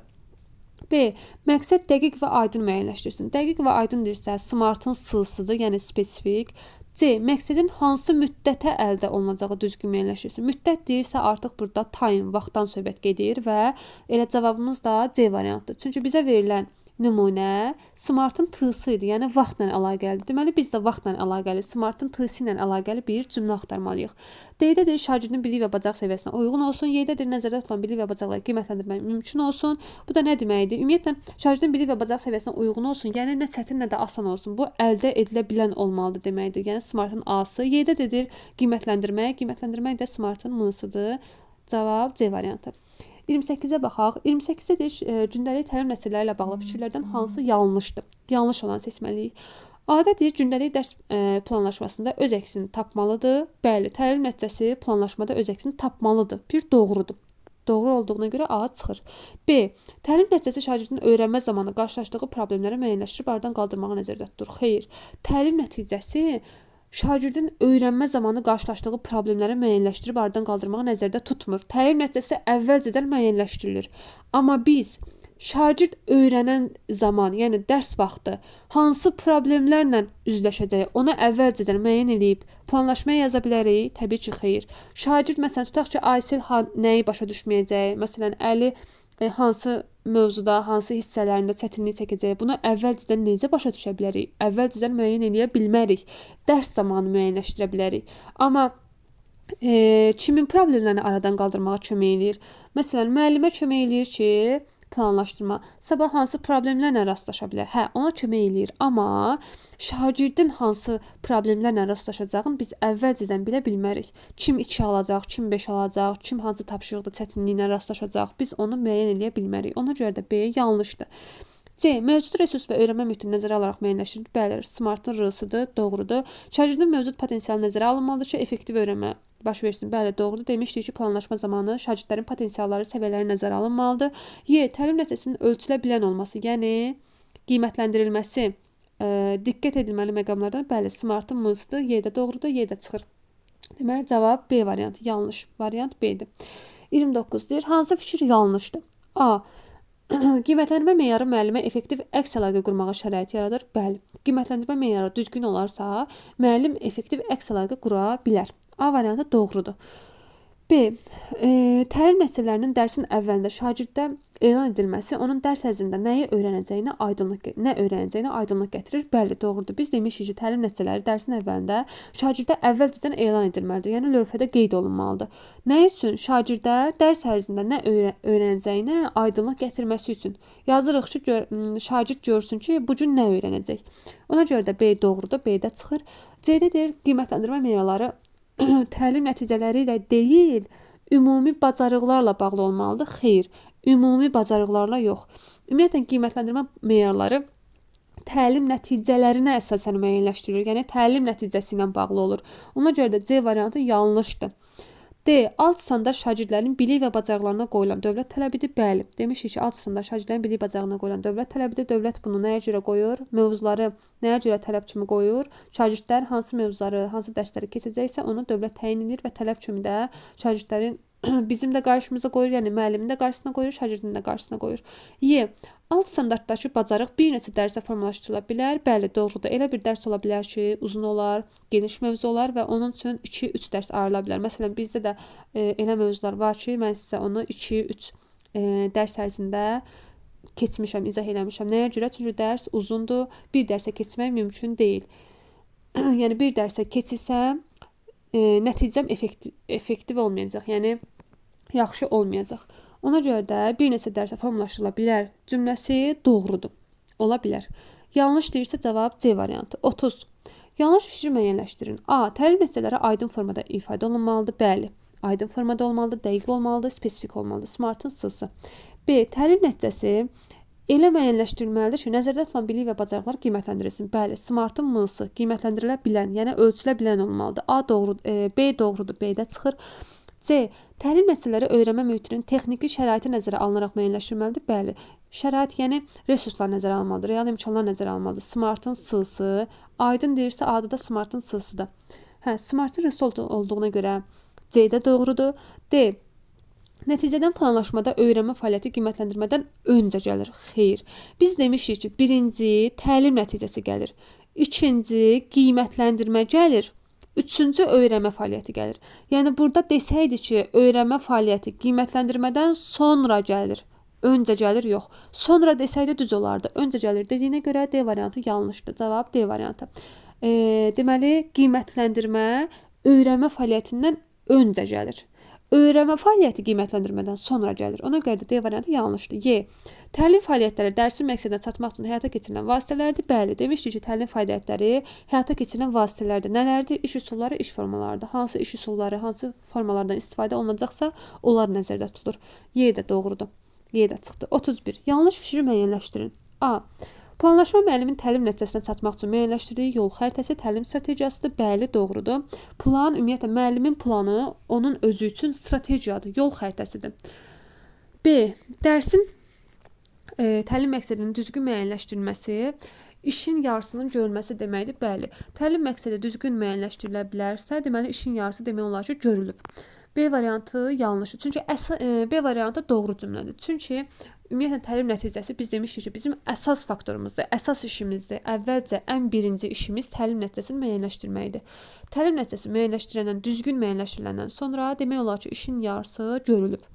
[SPEAKER 1] B. Məqsəd dəqiq və aydın müəyyənləşdirsin. Dəqiq və aydın deyirsə SMART-ın S-sıdır, yəni spesifik. C. Məqsədin hansı müddətə əldə olunacağı düzgün müəyyənləşdirsin. Müddət deyirsə artıq burada time, vaxtdan söhbət gedir və elə cavabımız da C variantıdır. Çünki bizə verilən nümunə SMART-ın T-sı idi, yəni vaxtla əlaqəlidir. Deməli, biz də vaxtla əlaqəli, SMART-ın T-sı ilə əlaqəli bir cümlə axtarmalıyıq. D-də deyir, şagirdin bilik və bacarıq səviyyəsinə uyğun olsun. Y-də deyir, nəzərdə tutulan bilik və bacarıqları qiymətləndirmək mümkün olsun. Bu da nə deməkdir? Ümumiyyətlə, şagirdin bilik və bacarıq səviyyəsinə uyğun olsun, yəni nə çətin, nə də asan olsun. Bu əldə edilə bilən olmalıdır deməkdir. Yəni SMART-ın A-sı. Y-də deyir, qiymətləndirmək də SMART-ın M-sıdır. Cavab C variantı. 28-ə baxaq. 28-də deyir, gündəlik təlim nəticələri ilə bağlı fikirlərdən hansı yanlışdır? Yanlış olanı seçməliyik. A-da deyir, gündəlik dərs planlaşmasında öz əksini tapmalıdır. Bəli, təlim nəticəsi planlaşmada öz əksini tapmalıdır. Bir doğrudur. Doğru olduğuna görə A çıxır. B. Təlim nəticəsi şagirdin öyrənmə zamanı qarşılaşdığı problemləri müəyyənləşdirib aradan qaldırmağı nəzərdə tutur. Xeyr. Təlim nəticəsi şagirdin öyrənmə zamanı qarşılaşdığı problemləri müəyyənləşdirib aradan qaldırmağı nəzərdə tutmur. Təlim nəticəsi əvvəlcədən müəyyənləşdirilir. Amma biz şagird öyrənən zaman, yəni dərs vaxtı hansı problemlərlə üzləşəcək, ona əvvəlcədən müəyyən edib planlaşmaya yaza bilərik? Təbii ki, xeyr. Şagird məsələn tutaq ki, Aysel nəyi başa düşməyəcək? Məsələn, Əli hansı mövzuda, hansı hissələrində çətinlik çəkəcək, bunu əvvəlcədən necə başa düşə bilərik? Əvvəlcədən müəyyən edə bilmərik. Dərs zamanı müəyyənləşdirə bilərik. Amma kimin problemlərini aradan qaldırmağa kömək edir? Məsələn, müəllimə kömək edir ki, planlaşdırma. Sabah hansı problemlərlə rastlaşa bilər? Hə, ona kömək eləyir. Amma şagirdin hansı problemlərlə rastlaşacağını biz əvvəlcədən bilə bilmərik. Kim 2 alacaq, kim 5 alacaq, kim hansı tapşırıqda çətinliklə rastlaşacaq, biz onu müəyyən edə bilmərik. Ona görə də B yanlışdır. C. Mövcud resurs və öyrənmə mühitini nəzərə alaraq müəyyənləşdirilir. Bəli, Smartın R-sıdır, doğrudur. Şagirdin mövcud potensialı nəzərə alınmalıdır ki, effektiv öyrənmə baş versin. Bəli, doğrudur. Demişdik ki, planlaşma zamanı şagirdlərin potensialları, səviyyələri nəzərə alınmalıdır. Y. Təlim nəticəsinin ölçülə bilən olması, yəni qiymətləndirilməsi diqqət edilməli məqamlardan. Bəli, Smartın M-sıdır. Y də doğrudur, Y də çıxır. Deməli, cavab B variantı. Yanlış variant B-dir. 29 deyir. Hansı fikir yanlışdır? A. Qiymətləndirmə meyarı müəllimə effektiv əks əlaqə qurmağa şərait yaradır. Bəli. Qiymətləndirmə meyarı düzgün olarsa, müəllim effektiv əks əlaqə qura bilər. A variantı doğrudur. B. Təlim nəticələrinin dərsin əvvəlində şagirddə elan edilməsi onun dərs ərzində nəyi öyrənəcəyinə aydınlıq gətirir. Bəli, doğrudur. Biz demişik ki, təlim nəticələri dərsin əvvəlində şagirdə əvvəlcədən elan edilməlidir. Yəni lövhədə qeyd olunmalıdır. Nə üçün? Şagirdə dərs ərzində nə öyrənəcəyinə aydınlıq gətirməsi üçün. Yazırıq ki, şagird görsün ki, bu gün nə öyrənəcək. Ona görə də B doğrudur, B də çıxır. C-də deyir, qiymətləndirmə meyarları təlim nəticələri ilə deyil, ümumi bacarıqlarla bağlı olmalıdır. Xeyr, ümumi bacarıqlarla yox. Ümumiyyətlə, qiymətləndirmə meyarları təlim nəticələrinə əsasən müəyyənləşdirilir. Yəni, təlim nəticəsi ilə bağlı olur. Ona görə də C variantı yanlışdır. D. Alt standart şagirdlərin bilik və bacarıqlarına qoyulan dövlət tələbidir. Bəli, demişik ki, alt standart şagirdlərin bilik bacarığına qoyulan dövlət tələbidir. Dövlət bunu nəyə görə qoyur? Mövzuları nəyə görə tələb kimi qoyur? Şagirdlər hansı mövzuları, hansı dərsləri keçəcəksə, onu dövlət təyin edir və tələb kimi də şagirdlərin bizim də qarşımıza qoyur, yəni müəllimin də qarşısına qoyur, şagirdin də qarşısına qoyur. Y. Alt standartdakı bacarıq bir neçə dərsə formalaşdırıla bilər. Bəli, doğrudur. Elə bir dərs ola bilər ki, uzun olar, geniş mövzu olar və onun üçün 2-3 dərs ayrıla bilər. Məsələn, bizdə də elə mövzular var ki, mən sizə onu 2-3 dərs ərzində keçmişəm, izah eləmişəm. Nəyə görə? Çünki dərs uzundur. Bir dərsə keçmək mümkün deyil. Yəni bir dərsə keçsəm, nəticəm effektiv olmayacaq. Yəni yaxşı olmayacaq. Ona görə də bir neçə dərsə formalaşdırıla bilər cümləsi doğrudur. Ola bilər. Yanlış deyirsə cavab C variantı. 30. Yanlış fikri müəyyənləşdirin. A. Təlim nəticələri aydın formada ifadə olunmalıdır. Bəli. Aydın formada olmalıdır, dəqiq olmalıdır, spesifik olmalıdır. Smartın S-sı. B. Təlim nəticəsi elə müəyyənləşdirilməlidir ki, nəzərdə tutulan bilik və bacarıqlar qiymətləndirilsin. Bəli, Smartın M-sı qiymətləndirilə bilən, yəni ölçülə bilən olmalıdır. A doğrudur, B doğrudur, B-də çıxır. C. Təlim nəticələri öyrənmə mühitinin texniki şəraiti nəzərə alınaraq müəyyənləşdirilməlidir. Bəli, şərait, yəni resurslar nəzərə alınmalıdır, real imkanlar nəzərə alınmalıdır. Smartın S-sı, aydın deyirsə adı da Smartın S-sıdır. Smartın resurs olduğuna görə C-də doğrudur. D. Nəticədən planlaşmada öyrənmə fəaliyyəti qiymətləndirmədən öncə gəlir. Xeyr. Biz demişik ki, birinci təlim nəticəsi gəlir. İkinci qiymətləndirmə gəlir. Üçüncü öyrənmə fəaliyyəti gəlir. Yəni burada desəydi ki, öyrənmə fəaliyyəti qiymətləndirmədən sonra gəlir. Öncə gəlir, yox. Sonra desəydi düz olardı. Öncə gəlir dediyinə görə D variantı yanlışdır. Cavab D variantı. Deməli, qiymətləndirmə öyrənmə fəaliyyətindən öncə gəlir. Öyrənmə fəaliyyəti qiymətləndirmədən sonra gəlir. Ona görə də D variantı yanlışdır. Y. Təlim fəaliyyətləri dərsin məqsədinə çatmaq üçün həyata keçirilən vasitələrdir. Bəli, demişdik ki, təlim fəaliyyətləri həyata keçirilən vasitələrdir. Nələrdir? İş üsulları, iş formalarıdır. Hansı iş üsulları, hansı formalardan istifadə olunacaqsa, onlar nəzərdə tutulur. Y də doğrudur. Y də çıxdı. 31. Yanlış fikri müəyyənləşdirin. A. Planlaşma müəllimin təlim nəticəsinə çatmaq üçün müəyyənləşdirdiyi yol xəritəsi təlim strategiyasıdır. Bəli, doğrudur. Plan, ümumiyyətlə, müəllimin planı onun özü üçün strategiyadır, yol xəritəsidir. B. Dərsin təlim məqsədinin düzgün müəyyənləşdirilməsi işin yarısının görülməsi deməkdir. Bəli, təlim məqsədi düzgün müəyyənləşdirilə bilərsə, deməli, işin yarısı demək olar ki, görülüb. B variantı yanlışdır. Çünki B variantı doğru cümlədir. Çünki ümumiyyətlə təlim nəticəsi biz demişik ki, bizim əsas faktorumuzdur, əsas işimizdir. Əvvəlcə ən birinci işimiz təlim nəticəsini müəyyənləşdirməkdir. Təlim nəticəsi müəyyənləşdiriləndən, düzgün müəyyənləşdiriləndən sonra demək olar ki, işin yarısı görülüb.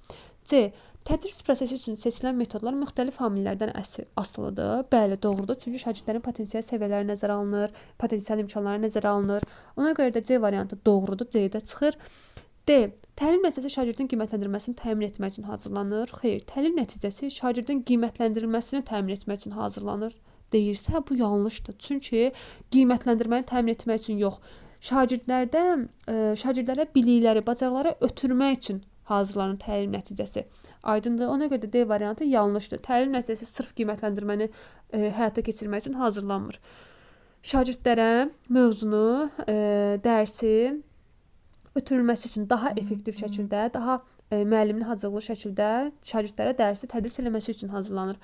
[SPEAKER 1] C. Tədris prosesi üçün seçilən metodlar müxtəlif amillərdən asılıdır. Bəli, doğrudur. Çünki şagirdlərin potensial səviyyələri nəzərə alınır, potensial imkanları nəzərə alınır. Ona görə də C variantı doğrudur. C-də çıxır. D. Təlim nəticəsi şagirdin qiymətləndirilməsini təmin etmək üçün hazırlanır. Xeyr, təlim nəticəsi şagirdin qiymətləndirilməsini təmin etmək üçün hazırlanır. Deyirsə, bu yanlışdır. Çünki qiymətləndirməni təmin etmək üçün yox, şagirdlərə bilikləri, bacarıqları ötürmək üçün hazırlanır təlim nəticəsi. Aydındır. Ona görə də D variantı yanlışdır. Təlim nəticəsi sırf qiymətləndirməni həyata keçirmək üçün hazırlanmır. Şagirdlərə mövzunu, dərsi ötürülməsi üçün daha effektiv şəkildə, daha müəllimin hazırlıqlı şəkildə şagirdlərə dərsi tədris eləməsi üçün hazırlanır.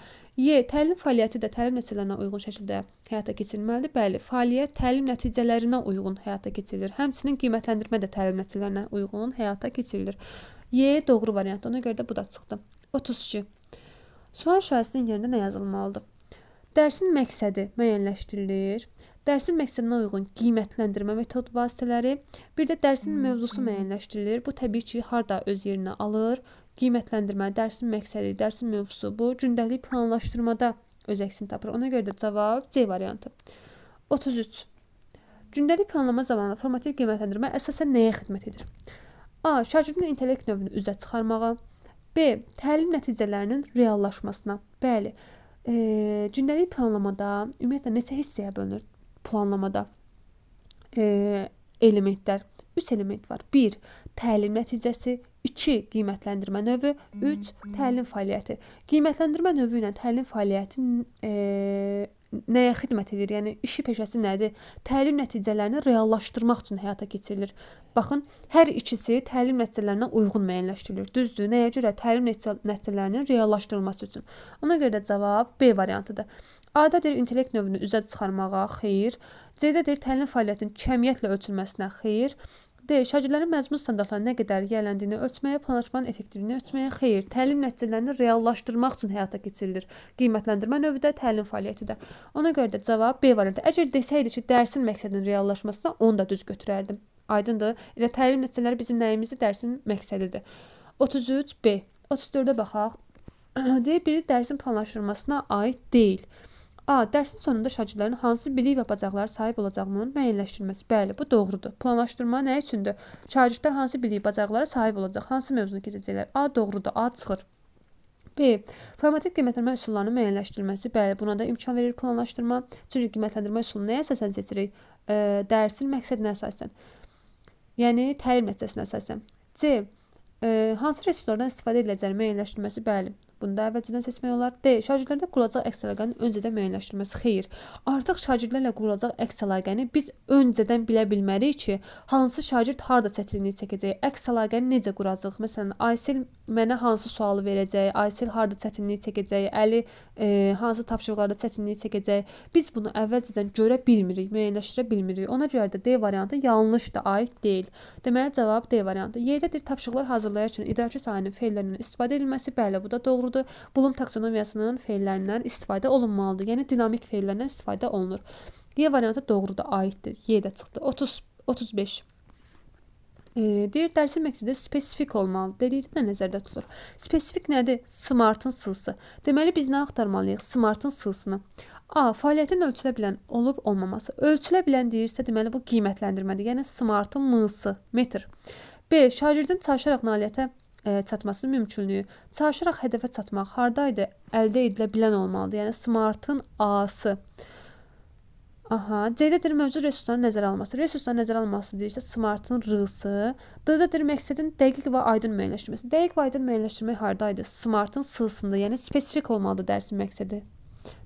[SPEAKER 1] Təlim fəaliyyəti də təlim nəticələrinə uyğun şəkildə həyata keçirilməlidir. Bəli, fəaliyyət təlim nəticələrinə uyğun həyata keçirilir. Həmçinin qiymətləndirmə də təlim nəticələrinə uyğun həyata keçirilir. Doğru variant. Ona görə də bu da çıxdı. 32. Sual işarəsinin yerində nə yazılmalıdır? Dərsin məqsədi müəyyənləşdirilir. Dərsin məqsədinə uyğun qiymətləndirmə metod vasitələri, bir də dərsin mövzusu müəyyənləşdirilir. Bu təbii ki, harda öz yerinə alır? Qiymətləndirmə, dərsin məqsədi, dərsin mövzusu bu gündəlik planlaşdırmada öz əksini tapır. Ona görə də cavab C variantı. 33. Gündəlik planlama zamanı formativ qiymətləndirmə əsasən nəyə xidmət edir? A. Şagirdin intellekt növünü üzə çıxarmağa. B. Təlim nəticələrinin reallaşmasına. Bəli, gündəlik planlamada ümumiyyətlə neçə hissəyə bölünür? Planlamada elementlər. 3 element var. 1. Təlim nəticəsi. 2. Qiymətləndirmə növü. 3. Təlim fəaliyyəti. Qiymətləndirmə növü ilə təlim fəaliyyəti nəyə xidmət edir? Yəni işi peşəsi nədir? Təlim nəticələrini reallaşdırmaq üçün həyata keçirilir. Baxın, hər ikisi təlim nəticələrinə uyğun müəyyənləşdirilir. Düzdür? Nəyə görə? Təlim nəticələrinin reallaşdırılması üçün. Ona görə də cavab B variantıdır. A-dadır intellekt növünü üzə çıxarmağa, xeyr. C-dədir təlim fəaliyyətinin kəmiyyətlə ölçülməsinə, xeyr. D. Şagirdlərin məzmun standartlarına nə qədər yiyələndiyini ölçməyə, planlaşmanın effektivliyini ölçməyə, xeyr. Təlim nəticələrini reallaşdırmaq üçün həyata keçirilir. Qiymətləndirmə növü də, təlim fəaliyyəti də. Ona görə də cavab B variantı. Əgər desəydi ki, dərsin məqsədinin reallaşmasına, onu da düz götürərdim. Aydındır. Elə təlim nəticələri bizim nəyimizdir? Dərsin məqsədidir. 33 B. 34-ə baxaq. D. Biri dərsin planlaşdırılmasına aid deyil. A. Dərsin sonunda şagirdlərin hansı bilik və bacarıqlara sahib olacağının müəyyənləşdirilməsi. Bəli, bu doğrudur. Planlaşdırma nə üçündür? Şagirdlər hansı bilik, bacarıqlara sahib olacaq, hansı mövzunu keçəcəklər? A. Doğrudur. A çıxır. B. Formativ qiymətləndirmə üsullarının müəyyənləşdirilməsi. Bəli, buna da imkan verir planlaşdırma. Çünki qiymətləndirmə üsulunu nəyə əsasən seçirik? Dərsin məqsədinə əsasən. Yəni təlim nəticəsinə əsasən. C. Hansı resurslardan istifadə ediləcəyini müəyyənləşdirilməsi. Bəli. Bunu da əvvəlcədən seçmək olar. D. Şagirdlərdə qurulacaq əks əlaqənin öncədən müəyyənləşdirilməsi. Xeyr. Artıq şagirdlərlə qurulacaq əks əlaqəni biz öncədən bilə bilmərik ki, hansı şagird harda çətinlik çəkəcək, əks əlaqəni necə quracaq? Məsələn, Aysil mənə hansı sualı verəcək, Aysil harda çətinlik çəkəcək, Əli hansı tapşırıqlarda çətinlik çəkəcək. Biz bunu əvvəlcədən görə bilmirik, müəyyənləşdirə bilmirik. Ona görə də D variantı yanlışdır, aid deyil. Deməli, cavab D variantı. Y-dədir tapşırıqlar hazırlayarkən idraki sahənin feillərindən istifadə edilməsi. Bəli, bu da doğrudur. Bloom taksonomiyasının feillərindən istifadə olunmalıdır. Yəni dinamik feillərdən istifadə olunur. Y variantı doğrudur, aiddir. Y də çıxdı. 35. Deyir, dərsin məqsədi spesifik olmalı. Dedikdə nə nəzərdə tutulur? Spesifik nədir? Smartın sılsı. Deməli, biz nə axtarmalıyıq? Smartın sılsını. A. Fəaliyyətin ölçülə bilən olub olmaması. Ölçülə bilən deyirsə, deməli bu qiymətləndirmədir. Yəni smartın m-sı, metr. B. Şagirdin çalışaraq nailiyyətə çatmasının mümkünlüyü. Çalışaraq hədəfə çatmaq hardaydı? Əldə edilə bilən olmalıdır. Yəni smartın A-sı. C-dədir mövcud resursların nəzərə alınması. Resursların nəzərə alınması deyirsə smartın R-sı. D-dədir məqsədin dəqiq və aydın müəyyənləşdirməsi. Dəqiq və aydın müəyyənləşdirmək hardaydı? Smartın S-sında. Yəni spesifik olmalıdır dərsin məqsədi.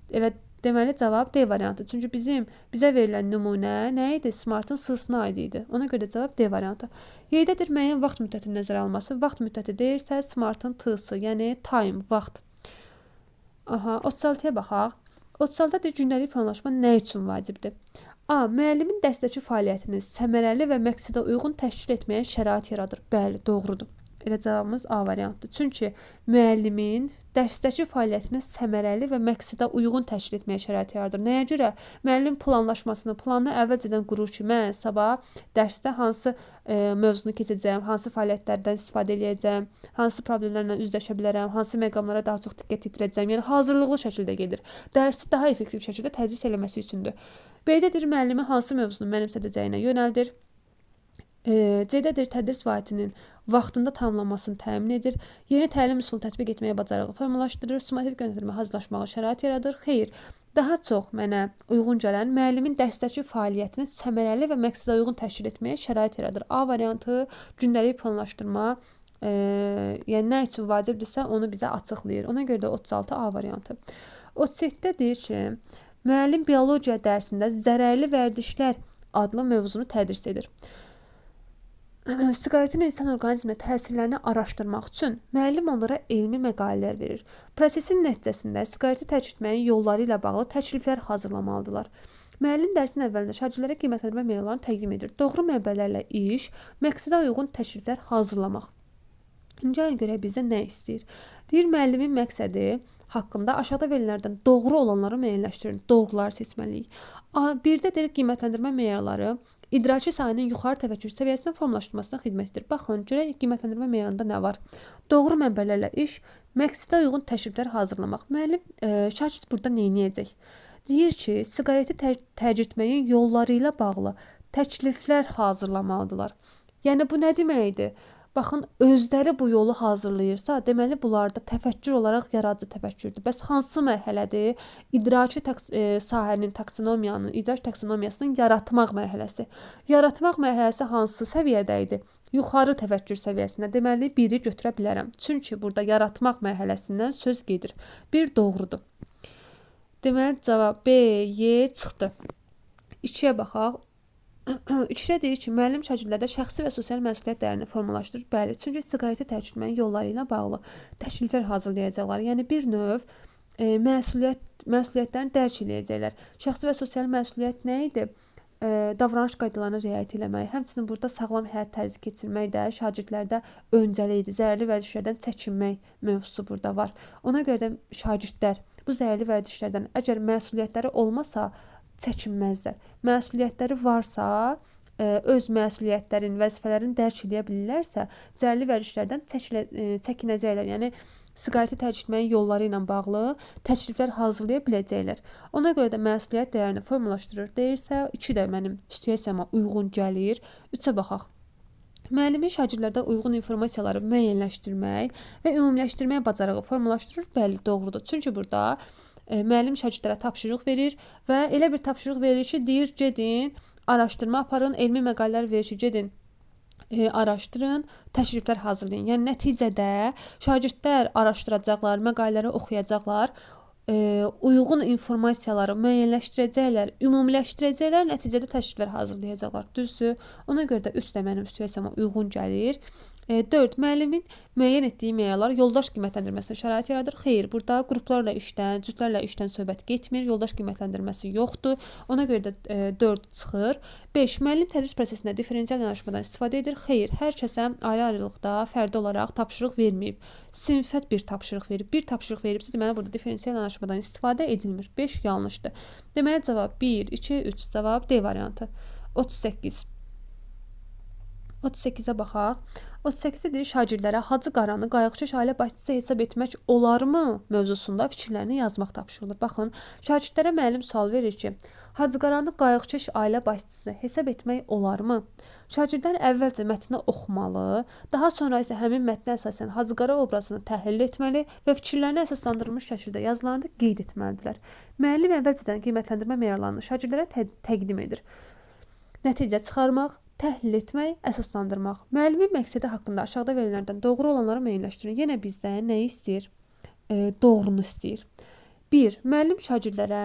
[SPEAKER 1] Elə deməli cavab D variantı. Çünki bizə verilən nümunə nə idi? Smartın S-sına aid idi. Ona görə cavab D variantı. Y-dədir müəyyən vaxt müddətinin nəzərə alınması. Vaxt müddəti deyirsə smartın T-sı, yəni time, vaxt. 36-ya baxaq. 36-da gündəlik planlaşma nə üçün vacibdir? A. Müəllimin dərsdəki fəaliyyətini səmərəli və məqsədə uyğun təşkil etməyə şərait yaradır. Bəli, doğrudur. Elə cavabımız A variantdır. Çünki müəllimin dərsdəki fəaliyyətini səmərəli və məqsədə uyğun təşkil etməyə şərait yaradır. Nəyə görə? Müəllim planını əvvəlcədən qurur ki, mən sabah dərsdə hansı mövzunu keçəcəm, hansı fəaliyyətlərdən istifadə edəcəm, hansı problemlərlə üzləşə bilərəm, hansı məqamlara daha çox diqqət yetirəcəm. Yəni hazırlıqlı şəkildə gedir. Dərsi daha effektiv şəkildə tədris eləməsi üçündür. B-dədir müəllimi hansı mövzunu mənimsədəcəyinə yönəldir. C-dədir tədris vahidinin vaxtında tamamlanmasını təmin edir. Yeni təlim üsulu tətbiq etməyə bacarığı formalaşdırır. Summativ yönətmə hazırlaşmağa şərait yaradır. Xeyr. Daha çox mənə uyğun gələn müəllimin dərsdəki fəaliyyətini səmərəli və məqsədə uyğun təşkil etməyə şərait yaradır. A variantı gündəlik planlaşdırma yəni nə üçün vacibdirsə onu bizə açıqlayır. Ona görə də 36 A variantı. 37-də deyir ki, müəllim biologiya dərsində zərərli vərdişlər adlı mövzunu tədris edir. Siqaretin insan orqanizminə təsirlərini araşdırmaq üçün müəllim onlara elmi məqalələr verir. Prosesin nəticəsində siqareti tərk etməyin yolları ilə bağlı təkliflər hazırlamalıdırlar. Müəllim dərsin əvvəlində şagirdlərə qiymətləndirmə meyarlarını təqdim edir. Doğru mənbələrlə iş, məqsədə uyğun təkliflər hazırlamaq. İncə görə bizə nə istəyir? Deyir, müəllimin məqsədi haqqında aşağıda verilənlərdən doğru olanları müəyyənləşdirin. Doğruları seçməliyik. Birdə deyir, qiymətləndirmə meyarları idraki sahənin yuxarı təfəkkür səviyyəsindən formalaşdırılmasına xidmət edir. Baxın, görək qiymətləndirmə meyarında nə var? Doğru mənbələrlə iş, məqsədə uyğun təkliflər hazırlamaq. Müəllim, şagird burada nə edəcək? Deyir ki, siqareti tərk etməyin yolları ilə bağlı təkliflər hazırlamalıdırlar. Yəni bu nə deməkdir? Baxın, özləri bu yolu hazırlayırsa, deməli bunlarda təfəkkür olaraq yaradıcı təfəkkürdür. Bəs hansı mərhələdir? İdraki sahənin taksonomiyanın, idrak taksonomiyasının yaratmaq mərhələsi. Yaratmaq mərhələsi hansı səviyyədə idi? Yuxarı təfəkkür səviyyəsində. Deməli, biri götürə bilərəm. Çünki burada yaratmaq mərhələsindən söz gedir. Bir doğrudur. Deməli, cavab B, Y çıxdı. 2-yə baxaq. 2-də deyir ki, müəllim şagirdlərdə şəxsi və sosial məsuliyyət dəyərini formalaşdırır. Bəli, çünki siqareti tərk etməyin yolları ilə bağlı təkliflər hazırlayacaqlar. Yəni bir növ məsuliyyətlərini dərk edəcəklər. Şəxsi və sosial məsuliyyət nə idi? Davranış qaydalarına riayət etmək, həmçinin burada sağlam həyat tərzi keçirmək də şagirdlərdə öncəli idi. Zərərli vərdişlərdən çəkinmək mövzusu burada var. Ona görə də şagirdlər bu zərərli vərdişlərdən əgər məsuliyyətləri olmasa çəkinməzlər. Məsuliyyətləri varsa, öz məsuliyyətlərin, vəzifələrini dərk edə bilirlərsə, zərərli vərdişlərdən çəkinəcəklər. Yəni siqareti tərk etməyin yolları ilə bağlı təkliflər hazırlaya biləcəklər. Ona görə də məsuliyyət dəyərini formalaşdırır deyirsə, 2 də mənim situasiyama uyğun gəlir. 3-ə baxaq. Müəllimin şagirdlərdə uyğun informasiyaları müəyyənləşdirmək və ümumiləşdirmək bacarığı formalaşdırır. Bəli, doğrudur. Çünki burada müəllim şagirdlərə tapşırıq verir və elə bir tapşırıq verir ki, deyir, gedin, araşdırma aparın, elmi məqalələr verir ki, gedin, araşdırın, təkliflər hazırlayın. Yəni nəticədə şagirdlər araşdıracaqlar, məqalələri oxuyacaqlar, uyğun informasiyaları müəyyənləşdirəcəklər, ümumiləşdirəcəklər, nəticədə təkliflər hazırlayacaqlar. Düzdür? Ona görə də 3 də mənim situasiyama uyğun gəlir. 4. Müəllimin müəyyən etdiyi meyarlar yoldaş qiymətləndirməsinə şərait yaradır. Xeyr, burada qruplarla işdən, cütlərlə işdən söhbət getmir. Yoldaş qiymətləndirməsi yoxdur. Ona görə də 4 çıxır. 5. Müəllim tədris prosesində differensial yanaşmadan istifadə edir. Xeyr, hər kəsə ayrı-ayrılıqda fərdi olaraq tapşırıq verməyib. Sinifət bir tapşırıq verib. Bir tapşırıq veribsə, deməli burada differensial yanaşmadan istifadə edilmir. 5 yanlışdır. Deməli cavab 1, 2, 3. Cavab D variantı. 38. 38-ə baxaq. 38-də deyir, şagirdlərə Hacı Qaranı qayıqçış ailə başçısı hesab etmək olarmı mövzusunda fikirlərini yazmaq tapşırılır. Baxın, şagirdlərə müəllim sual verir ki, Hacı Qaranı qayıqçış ailə başçısı hesab etmək olarmı? Şagirdlər əvvəlcə mətni oxumalı, daha sonra isə həmin mətnə əsasən Hacı Qara obrazını təhlil etməli və fikirlərini əsaslandırılmış şəkildə yazılarında qeyd etməlidirlər. Müəllim əvvəlcədən qiymətləndirmə meyarlarını şagirdlərə təqdim edir. Nəticə çıxarmaq, təhlil etmək, əsaslandırmaq. Müəllimin məqsədi haqqında aşağıda verilənlərdən doğru olanları müəyyənləşdirin. Yenə bizdən nə istəyir? Doğrunu istəyir. 1. Müəllim şagirdlərə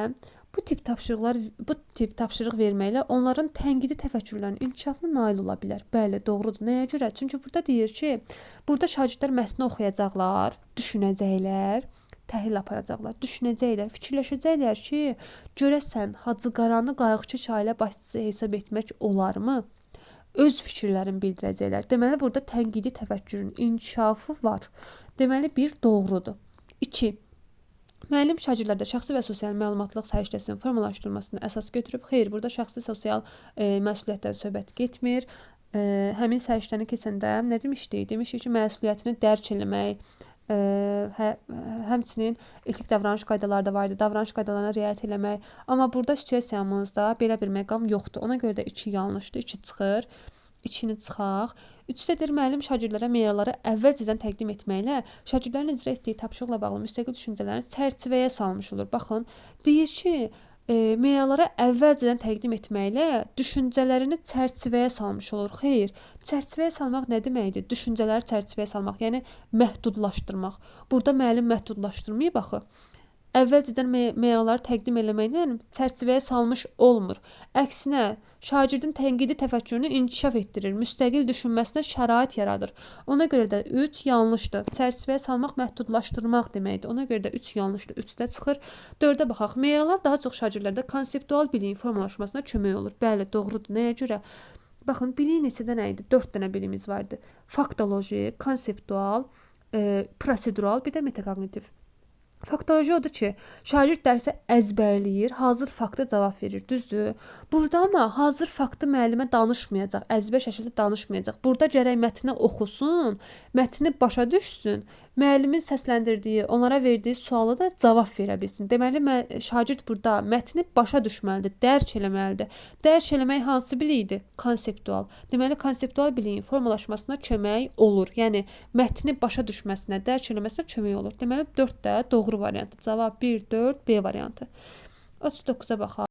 [SPEAKER 1] bu tip tapşırıq verməklə onların tənqidi təfəkkürlərinin inkişafına nail ola bilər. Bəli, doğrudur. Nəyə görə? Çünki burada deyir ki, burada şagirdlər mətni oxuyacaqlar, düşünəcəklər, təhlil aparacaqlar, düşünəcəklər, fikirləşəcəklər ki, görəsən Hacı Qaranı qayıqçı ailə başçısı hesab etmək olarmı? Öz fikirlərini bildirəcəklər. Deməli, burada tənqidi təfəkkürün inkişafı var. Deməli, 1 doğrudur. 2. Müəllim şagirdlərdə şəxsi və sosial məlumatlıq səriştəsinin formalaşdırılmasını əsas götürüb. Xeyr, burada şəxsi sosial məsuliyyətdən söhbət getmir. Həmin səriştəni keçəndə nə demişdik? Demişdik ki, məsuliyyətini dərk eləmək, həmçinin etik davranış qaydaları da var idi. Davranış qaydalarına riayət eləmək. Amma burada situasiyamızda belə bir məqam yoxdur. Ona görə də 2 yanlışdır. 2 çıxır. 2-ni çıxaq. 3-dədir müəllim şagirdlərə meyarları əvvəlcədən təqdim etməklə şagirdlərin icra etdiyi tapşırıqla bağlı müstəqil düşüncələrini çərçivəyə salmış olur. Baxın, deyir ki, Meyarlara əvvəlcədən təqdim etməklə düşüncələrini çərçivəyə salmış olur. Xeyr, çərçivəyə salmaq nə deməkdir? Düşüncələri çərçivəyə salmaq, yəni məhdudlaşdırmaq. Burada müəllim məhdudlaşdırmayıb axı. Əvvəlcədən meyarları təqdim eləməklə çərçivəyə salmış olmur. Əksinə, şagirdin tənqidi təfəkkürünü inkişaf etdirir, müstəqil düşünməsinə şərait yaradır. Ona görə də 3 yanlışdır. Çərçivəyə salmaq məhdudlaşdırmaq deməkdir. Ona görə də 3 yanlışdır. 3-də çıxır. 4-ə baxaq. Meyarlar daha çox şagirdlərdə konseptual biliyin formalaşmasına kömək olur. Bəli, doğrudur. Nəyə görə? Baxın, biliyin neçə dənə idi? 4 dənə bilimiz vardı. Faktoloji, konseptual, prosedural, bir də metakognitiv. Faktoloji odur ki, şagird dərsə əzbərləyir, hazır fakta cavab verir, düzdür? Burada amma hazır faktı müəllimə danışmayacaq, əzbər şəkildə danışmayacaq. Burada gərək mətni oxusun, mətni başa düşsün, müəllimin səsləndirdiyi, onlara verdiyi suala da cavab verə bilsin. Deməli, şagird burada mətni başa düşməlidir, dərk eləməlidir. Dərk eləmək hansı bilikdir? Konseptual. Deməli, konseptual biliyin formalaşmasına kömək olur. Yəni, mətni başa düşməsinə, dərk eləməsinə kömək olur. Deməli, 4 də doğru variantı. Cavab 1, 4, B variantı. 39-a baxaq.